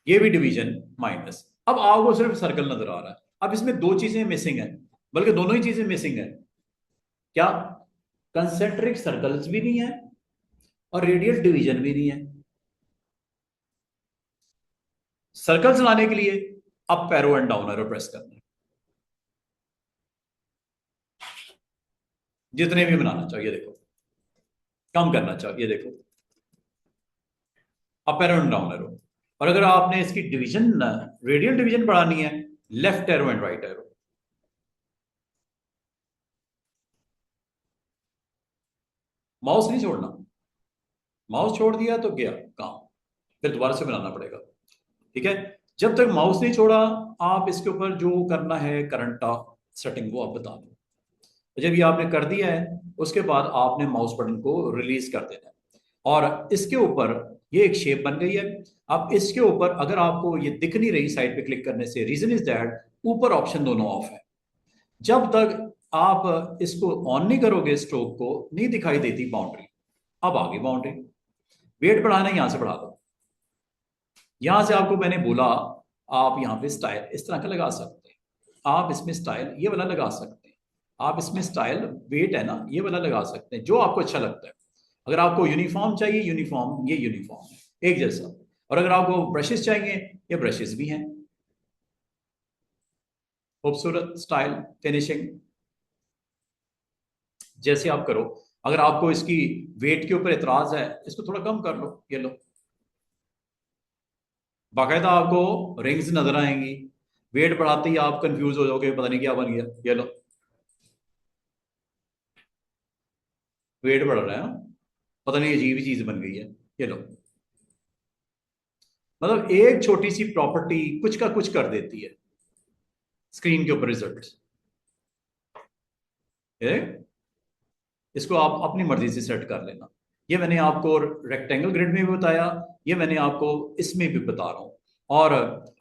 S1: ये भी डिवीजन माइनस। अब आपको सिर्फ सर्कल नजर आ रहा है। अब इसमें दो चीजें मिसिंग है, बल्कि दोनों ही चीजें मिसिंग है। क्या? कंसेंट्रिक सर्कल्स भी नहीं है और रेडियल डिवीजन भी नहीं है। सर्कल्स लाने के लिए up arrow and down arrow press करना है, जितने भी बनाना चाहिए। देखो, कम करना चाहिए, ये देखो, up arrow and down arrow. और अगर आपने इसकी डिवीजन, रेडियल डिवीजन बढ़ानी है, left arrow and right arrow. Mouse नहीं छोड़ना, माउस छोड़ दिया तो गया काम, फिर दोबारा से बनाना पड़ेगा। ठीक है, जब तक माउस नहीं छोड़ा आप इसके ऊपर जो करना है करंट सेटिंग वो आप बता दो। जब ये आपने कर दिया है उसके बाद आपने माउस बटन को रिलीज कर देना है और इसके ऊपर ये एक शेप बन गई है। अब इसके ऊपर अगर आपको ये दिख नहीं रही साइड पे क्लिक करने से, रीजन इज दैट ऊपर ऑप्शन दोनों ऑफ है। जब तक आप इसको ऑन नहीं करोगे स्ट्रोक को नहीं दिखाई देती बाउंड्री। अब आ गई बाउंड्री, वेट बढ़ाना है, यहां से बढ़ा दो। यहां से आपको मैंने बोला आप यहां पे स्टाइल इस तरह का लगा सकते हैं, आप इसमें स्टाइल ये वाला लगा सकते हैं, आप इसमें स्टाइल वेट है ना ये वाला लगा सकते हैं, जो आपको अच्छा लगता है। अगर आपको यूनिफॉर्म चाहिए, यूनिफॉर्म, ये यूनिफॉर्म है एक जैसा। और अगर आपको ब्रशेस चाहिए, ये ब्रशेस भी हैं। खूबसूरत स्टाइल फिनिशिंग जैसे आप करो। अगर आपको इसकी वेट के ऊपर एतराज है, इसको थोड़ा कम कर लो, ये लो। बाकायदा आपको रिंग्स नजर आएंगी, वेट बढ़ाते ही आप कंफ्यूज हो जाओगे, पता नहीं क्या बन गया। ये लो, वेट बढ़ रहा है, हाँ? पता नहीं अजीब ही चीज बन गई है। ये लो, मतलब एक छोटी सी प्रॉपर्टी कुछ का कुछ कर देती है स्क्रीन के ऊपर रिजल्ट। इसको आप अपनी मर्जी से सेट कर लेना। ये मैंने आपको रेक्टेंगल ग्रिड में भी बताया, ये मैंने आपको इसमें भी बता रहा हूं। और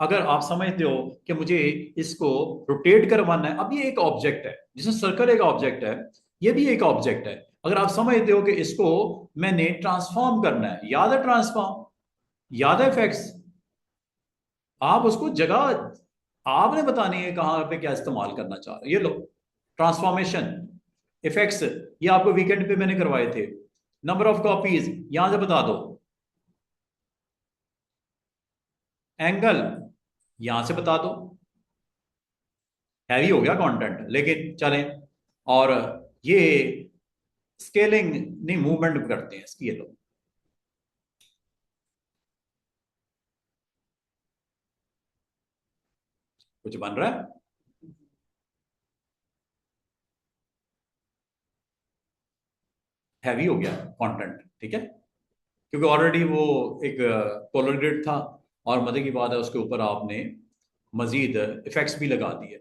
S1: अगर आप समझते हो कि मुझे इसको रोटेट करवाना है, अब ये एक ऑब्जेक्ट है, जिसमें सर्कल एक ऑब्जेक्ट है, ये भी एक ऑब्जेक्ट है। अगर आप समझते हो कि इसको मैंने ट्रांसफॉर्म करना है, याद है ट्रांसफॉर्म, याद है इफेक्ट्स, आप उसको जगह आपने बतानी है कहां पे क्या इस्तेमाल करना चाह रहे हैं। ये लो, ट्रांसफॉर्मेशन इफेक्ट्स, ये आपको वीकेंड पे मैंने करवाए थे। नंबर ऑफ कॉपीज यहां से बता दो, एंगल यहां से बता दो। हैवी हो गया कंटेंट लेकिन चलें। और ये स्केलिंग नहीं, मूवमेंट करते हैं इसकी। ये लो, कुछ बन रहा है, हैवी हो गया कंटेंट। ठीक है, क्योंकि ऑलरेडी वो एक पोलर ग्रिड था और मजे की बात है उसके ऊपर आपने मजीद इफेक्ट्स भी लगा दिए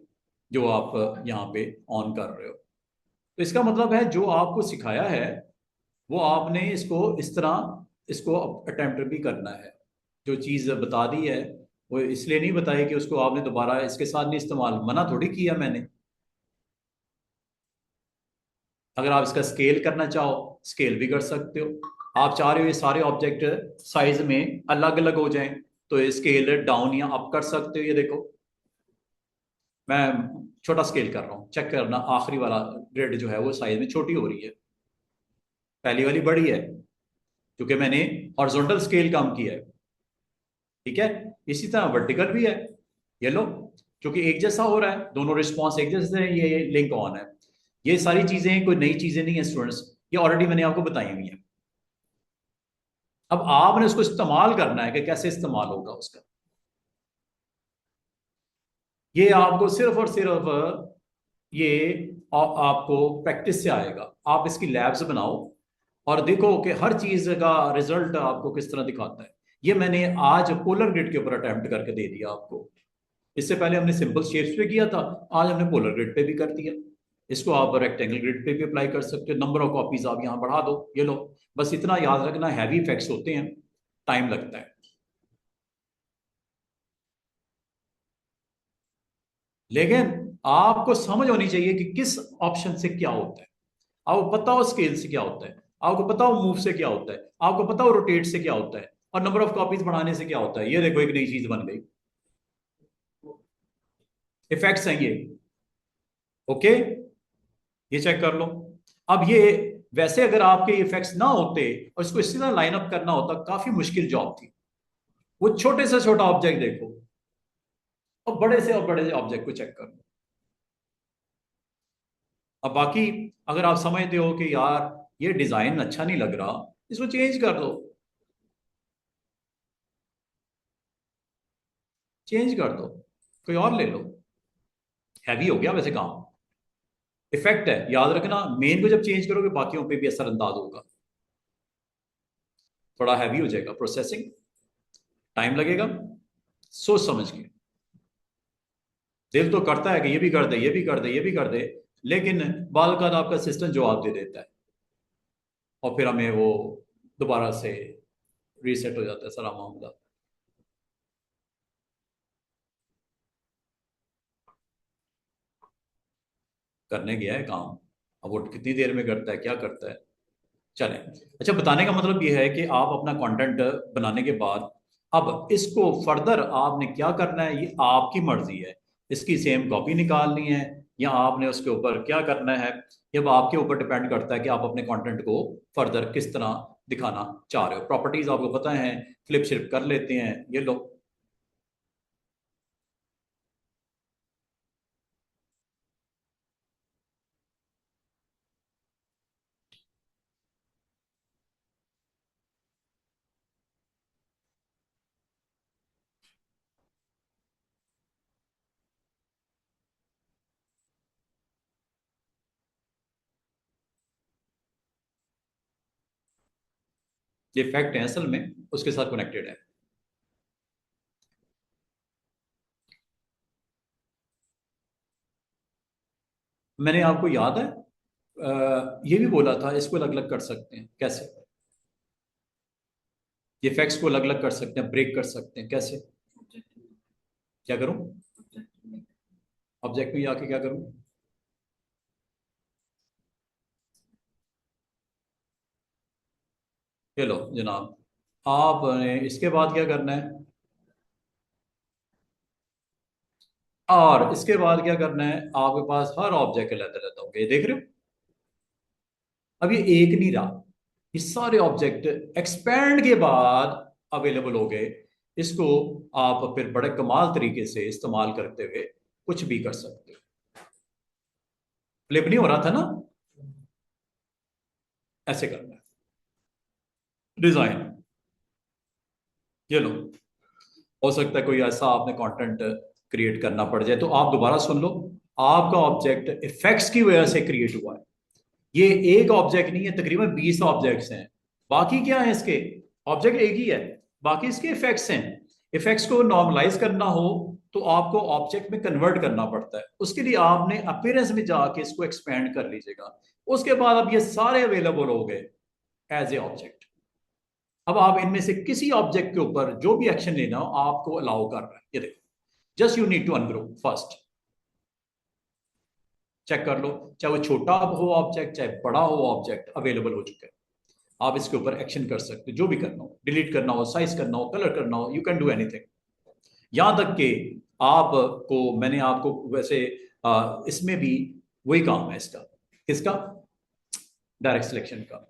S1: जो आप यहाँ पे ऑन कर रहे हो। तो इसका मतलब है जो आपको सिखाया है वो आपने इसको इस तरह इसको अटेम्प्ट भी करना है। जो चीज़ बता दी है वो इसलिए नहीं बताई कि उसको आपने दोबारा इसके साथ नहीं इस्तेमाल, मना थोड़ी किया मैंने। अगर आप इसका स्केल करना चाहो स्केल भी कर सकते हो। आप चाह रहे हो ये सारे ऑब्जेक्ट साइज में अलग अलग हो जाएं तो स्केल डाउन या अप कर सकते हो। ये देखो मैं छोटा स्केल कर रहा हूँ, चेक करना आखिरी वाला ग्रिड जो है वो साइज में छोटी हो रही है, पहली वाली बड़ी है क्योंकि मैंने हॉरिजॉन्टल स्केल कम किया है। ठीक है, इसी तरह वर्टिकल भी है। ये लो, क्योंकि एक जैसा हो रहा है, दोनों रिस्पॉन्स एक जैसे हैं, ये लिंक ऑन है। ये सारी चीजें कोई नई चीजें नहीं है स्टूडेंट्स, ये ऑलरेडी मैंने आपको बताई हुई है। अब आपने उसको इस्तेमाल करना है कि कैसे इस्तेमाल होगा उसका। ये आपको सिर्फ और सिर्फ ये आपको प्रैक्टिस से आएगा। आप इसकी लैब्स बनाओ और देखो कि हर चीज का रिजल्ट आपको किस तरह दिखाता है। ये मैंने आज पोलर ग्रिड के ऊपर अटेम्प्ट करके दे दिया आपको। इससे पहले हमने सिंपल शेप्स पे किया था, आज हमने पोलर ग्रिड पे भी कर दिया। इसको आप रेक्टेंगल ग्रिड पे भी अप्लाई कर सकते हो। नंबर ऑफ कॉपीज आप यहाँ बढ़ा दो। ये लो, बस इतना याद रखना, हैवी इफेक्ट्स होते हैं, टाइम लगता है। लेकिन आपको समझ होनी चाहिए कि किस ऑप्शन से क्या होता है। आपको पता हो स्केल से क्या होता है, आपको पता हो मूव से क्या होता है, आपको पता हो रोटेट से क्या होता है, और नंबर ऑफ कॉपीज बढ़ाने से क्या होता है। ये देखो एक नई चीज बन गई, इफेक्ट्स हैं ये। ओके, ये चेक कर लो। अब ये वैसे अगर आपके इफेक्ट्स ना होते और इसको इसी तरह लाइन अप करना होता, काफी मुश्किल जॉब थी। वो छोटे से छोटा ऑब्जेक्ट देखो और बड़े से और बड़े से ऑब्जेक्ट को चेक करो। अब बाकी अगर आप समझते हो कि यार ये डिजाइन अच्छा नहीं लग रहा, इसको चेंज कर दो। चेंज कर दो, कोई और ले लो। हैवी हो गया वैसे काम, इफेक्ट है, याद रखना मेन को जब चेंज करोगे बाकियों पे भी असरअंदाज होगा। थोड़ा हैवी हो जाएगा, प्रोसेसिंग टाइम लगेगा, सोच समझ के। दिल तो करता है कि ये भी कर दे, ये भी कर दे, ये भी कर दे, लेकिन बाल का आपका सिस्टम जवाब दे देता है और फिर हमें वो दोबारा से रीसेट हो जाता है सारा मामला। करने गया है काम, अब वो कितनी देर में करता है, क्या करता है, चलें। अच्छा, बताने का मतलब ये है कि आप अपना कंटेंट बनाने के बाद अब इसको फर्दर आपने क्या करना है, ये आपकी मर्जी है। इसकी सेम कॉपी निकालनी है या आपने उसके ऊपर क्या करना है, ये अब आपके ऊपर डिपेंड करता है कि आप अपने कंटेंट को फर्दर किस तरह दिखाना चाह रहे हो। प्रॉपर्टीज आपको पता है, फ्लिप शिप कर लेते हैं, ये लो। ये फैक्ट है, असल में उसके साथ कनेक्टेड है। मैंने आपको याद है ये भी बोला था, इसको अलग अलग कर सकते हैं कैसे, ये फैक्ट्स को अलग अलग कर सकते हैं, ब्रेक कर सकते हैं कैसे। क्या करूं, ऑब्जेक्ट में आके क्या करूं, ये लो जनाब, आपने इसके बाद क्या करना है, और इसके बाद क्या करना है, आपके पास हर ऑब्जेक्ट अलग अलग होंगे, देख रहे हो। अब ये एक नहीं रहा, ये सारे ऑब्जेक्ट एक्सपैंड के बाद अवेलेबल हो गए। इसको आप फिर बड़े कमाल तरीके से इस्तेमाल करते हुए कुछ भी कर सकते हो। फ्लिप नहीं हो रहा था ना, ऐसे करना है, डिजाइन, ये लो। हो सकता है कोई ऐसा आपने कंटेंट क्रिएट करना पड़ जाए, तो आप दोबारा सुन लो। आपका ऑब्जेक्ट इफेक्ट्स की वजह से क्रिएट हुआ है, ये एक ऑब्जेक्ट नहीं है, तकरीबन 20 ऑब्जेक्ट्स हैं। बाकी क्या है, इसके ऑब्जेक्ट एक ही है, बाकी इसके इफेक्ट्स हैं। इफेक्ट्स को नॉर्मलाइज करना हो तो आपको ऑब्जेक्ट में कन्वर्ट करना पड़ता है, उसके लिए आपने अपीयरेंस में जाके इसको एक्सपेंड कर लीजिएगा। उसके बाद अब ये सारे अवेलेबल हो गए एज ए ऑब्जेक्ट। अब आप इनमें से किसी ऑब्जेक्ट के ऊपर जो भी एक्शन लेना हो आपको अलाउ कर रहा है, ये देखो। Just you need to ungroup first, check कर लो, चाहे वो छोटा हो ऑब्जेक्ट चाहे बड़ा हो ऑब्जेक्ट, अवेलेबल हो चुका है। आप इसके ऊपर एक्शन कर सकते हो, जो भी करना हो, डिलीट करना हो, साइज करना हो, कलर करना हो, यू कैन डू एनीथिंग। यहां तक कि आपको मैंने आपको वैसे इसमें भी वही काम है इसका, किसका, डायरेक्ट सिलेक्शन का।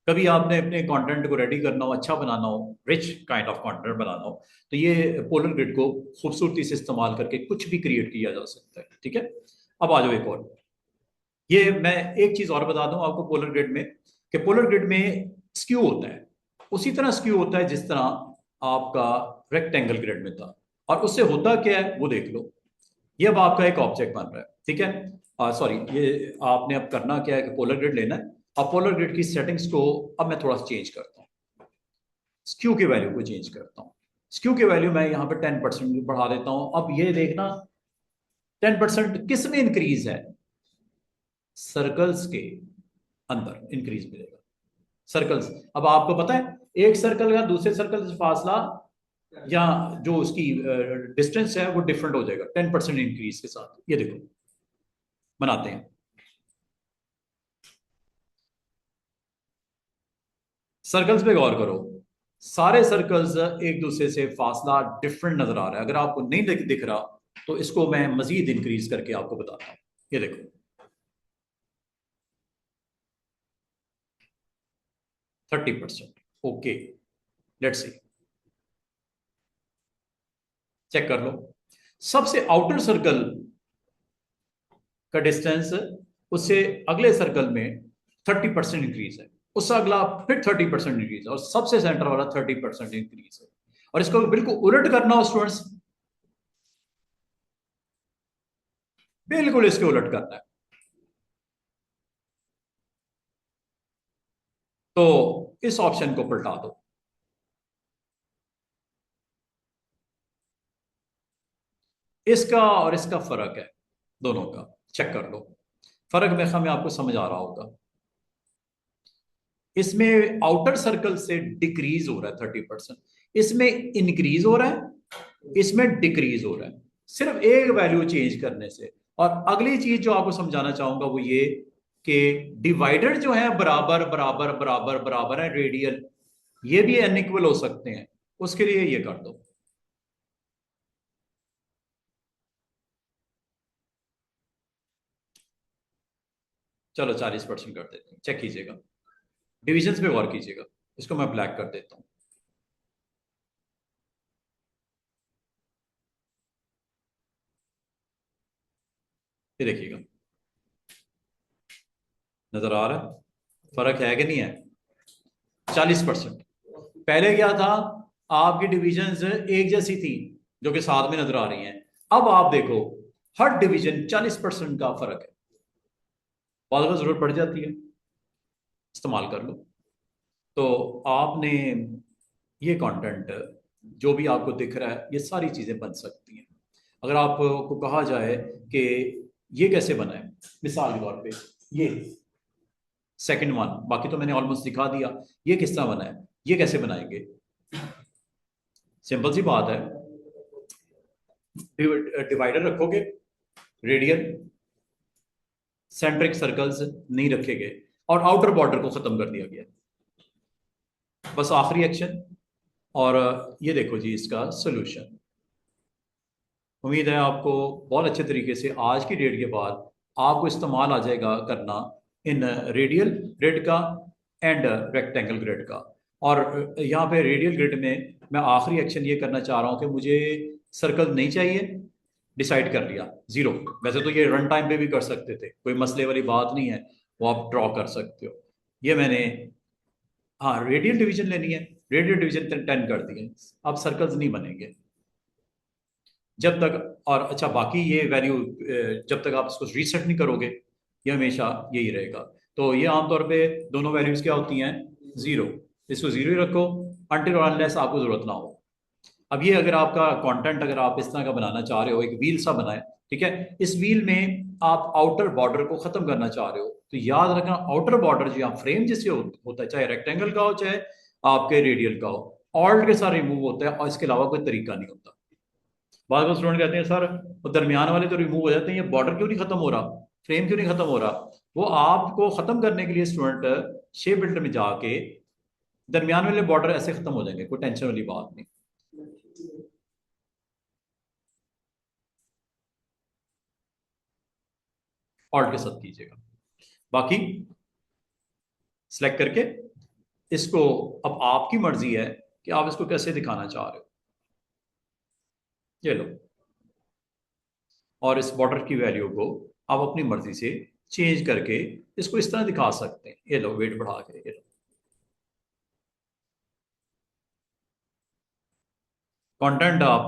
S1: कभी आपने अपने कंटेंट को रेडी करना हो, अच्छा बनाना हो, रिच काइंड ऑफ कंटेंट बनाना हो, तो ये पोलर ग्रिड को खूबसूरती से इस्तेमाल करके कुछ भी क्रिएट किया जा सकता है, ठीक है। अब आ जाओ एक और, ये मैं एक चीज और बता दूं आपको पोलर ग्रिड में, कि पोलर ग्रिड में स्क्यू होता है, उसी तरह स्क्यू होता है जिस तरह आपका रेक्टेंगल ग्रिड में था। और उससे होता क्या है वो देख लो। ये अब आपका एक ऑब्जेक्ट बन रहा है, ठीक है, सॉरी, ये आपने अब करना क्या है कि पोलर ग्रिड लेना है। अब पोलर ग्रिड की सेटिंग्स को अब मैं थोड़ा चेंज करता हूँ, स्क्यू की वैल्यू को चेंज करता हूँ। स्क्यू की वैल्यू मैं यहाँ पे 10% बढ़ा देता हूँ। अब ये देखना 10% किस में इंक्रीज है, सर्कल्स के अंदर इंक्रीज मिलेगा। सर्कल्स, अब आपको पता है एक सर्कल का दूसरे सर्कल से फासला या जो उसकी डिस्टेंस है वो डिफरेंट हो जाएगा 10% इंक्रीज के साथ। ये देखो बनाते हैं, सर्कल्स पे गौर करो, सारे सर्कल्स एक दूसरे से फासला डिफरेंट नजर आ रहा है। अगर आपको नहीं दिख रहा तो इसको मैं मजीद इंक्रीज करके आपको बताता हूं। ये देखो 30%, ओके, लेट्स सी, चेक कर लो। सबसे आउटर सर्कल का डिस्टेंस उससे अगले सर्कल में 30% इंक्रीज है, उससे अगला फिर 30% इंक्रीज है, और सबसे सेंटर वाला 30% इंक्रीज है। और इसको बिल्कुल उलट करना हो स्टूडेंट्स, बिल्कुल इसके उलट करना है, तो इस ऑप्शन को पलटा दो। इसका और इसका फर्क है, दोनों का चेक कर लो, फर्क मेरे ख्याल में आपको समझ आ रहा होगा। इसमें आउटर सर्कल से डिक्रीज हो रहा है 30%, इसमें इंक्रीज हो रहा है, इसमें डिक्रीज हो रहा है, सिर्फ एक वैल्यू चेंज करने से। और अगली चीज जो आपको समझाना चाहूंगा वो ये कि डिवाइडर जो है बराबर बराबर बराबर बराबर है रेडियल, ये भी अनइक्वल हो सकते हैं, उसके लिए ये कर दो। चलो 40% कर देते हैं, चेक कीजिएगा, डिविजन्स पे गौर कीजिएगा, इसको मैं ब्लैक कर देता हूं। ये देखिएगा, नजर आ रहा है फर्क है कि नहीं है? 40%। पहले क्या था, आपकी डिविजन्स एक जैसी थी जो कि साथ में नजर आ रही हैं, अब आप देखो हर डिवीजन 40% का फर्क है। बाद में जरूरत पड़ जाती है, इस्तेमाल कर लो। तो आपने ये कंटेंट जो भी आपको दिख रहा है, ये सारी चीजें बन सकती हैं। अगर आपको कहा जाए कि ये कैसे बना है, मिसाल के तौर पे ये सेकंड वन, बाकी तो मैंने ऑलमोस्ट दिखा दिया, ये किस तरह बना है, ये कैसे बनाएंगे? सिंपल सी बात है, डिवाइडर रखोगे रेडियल, सेंट्रिक सर्कल्स नहीं रखे गए और आउटर बॉर्डर को खत्म कर दिया गया, बस आखिरी एक्शन। और ये देखो जी इसका सोल्यूशन। उम्मीद है आपको बहुत अच्छे तरीके से आज की डेट के बाद आपको इस्तेमाल आ जाएगा करना इन रेडियल ग्रिड का एंड रेक्टेंगल ग्रिड का। और यहाँ पे रेडियल ग्रिड में मैं आखिरी एक्शन ये करना चाह रहा हूँ कि मुझे सर्कल नहीं चाहिए, डिसाइड कर लिया जीरो। वैसे तो ये रन टाइम पे भी कर सकते थे, कोई मसले वाली बात नहीं है, वो आप ड्रॉ कर सकते हो। ये मैंने, हाँ रेडियल डिवीजन लेनी है, रेडियल डिवीजन 10 कर दिए, अब सर्कल्स नहीं बनेंगे जब तक। और अच्छा बाकी ये वैल्यू जब तक आप इसको रीसेट नहीं करोगे ये हमेशा यही रहेगा। तो ये आमतौर पे दोनों वैल्यूज क्या होती हैं, जीरो, इसको जीरो ही रखो अनटिल और अनलेस आपको जरूरत ना हो। अब ये अगर आपका कंटेंट अगर आप इस तरह का बनाना चाह रहे हो, एक व्हील सा बनाए, ठीक है, इस व्हील में आप आउटर बॉर्डर को खत्म करना चाह रहे हो, तो याद रखना आउटर बॉर्डर जो यहाँ फ्रेम जिससे होता है, चाहे रेक्टेंगल का हो चाहे आपके रेडियल का हो, ऑल्ट के साथ रिमूव होता है और इसके अलावा कोई तरीका नहीं होता। बाद में स्टूडेंट कहते हैं सर वो दरमियान वाले तो रिमूव हो जाते हैं, ये बॉर्डर क्यों नहीं खत्म हो रहा, फ्रेम क्यों नहीं खत्म हो रहा? वो आपको खत्म करने के लिए स्टूडेंट शेप बिल्डर में जाके दरमियान वाले बॉर्डर ऐसे खत्म हो जाएंगे, कोई टेंशन वाली बात नहीं। ऑल्ट के साथ कीजिएगा, बाकी सिलेक्ट करके इसको, अब आपकी मर्जी है कि आप इसको कैसे दिखाना चाह रहे हो। ये लो, और इस बॉर्डर की वैल्यू को आप अपनी मर्जी से चेंज करके इसको इस तरह दिखा सकते हैं। ये लो वेट बढ़ा के, ये लो कंटेंट आप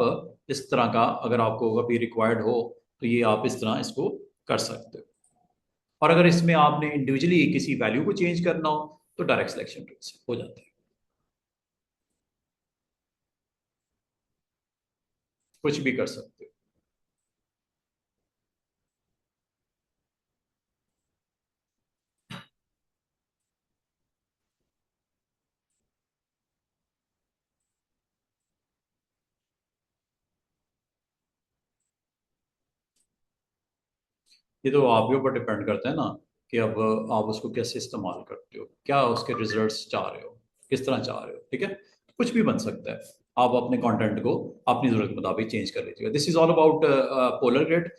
S1: इस तरह का अगर आपको अभी रिक्वायर्ड हो तो ये आप इस तरह इसको कर सकते हो। और अगर इसमें आपने इंडिविजुअली किसी वैल्यू को चेंज करना हो तो डायरेक्ट सिलेक्शन हो जाता है, कुछ भी कर सकते हो। ये तो आपके ऊपर डिपेंड करता है ना कि अब आप उसको कैसे इस्तेमाल करते हो, क्या उसके रिजल्ट्स चाह रहे हो, किस तरह चाह रहे हो, ठीक है, कुछ भी बन सकता है। आप अपने कंटेंट को अपनी जरूरत के मुताबिक चेंज कर लीजिएगा। This is all about polar grid.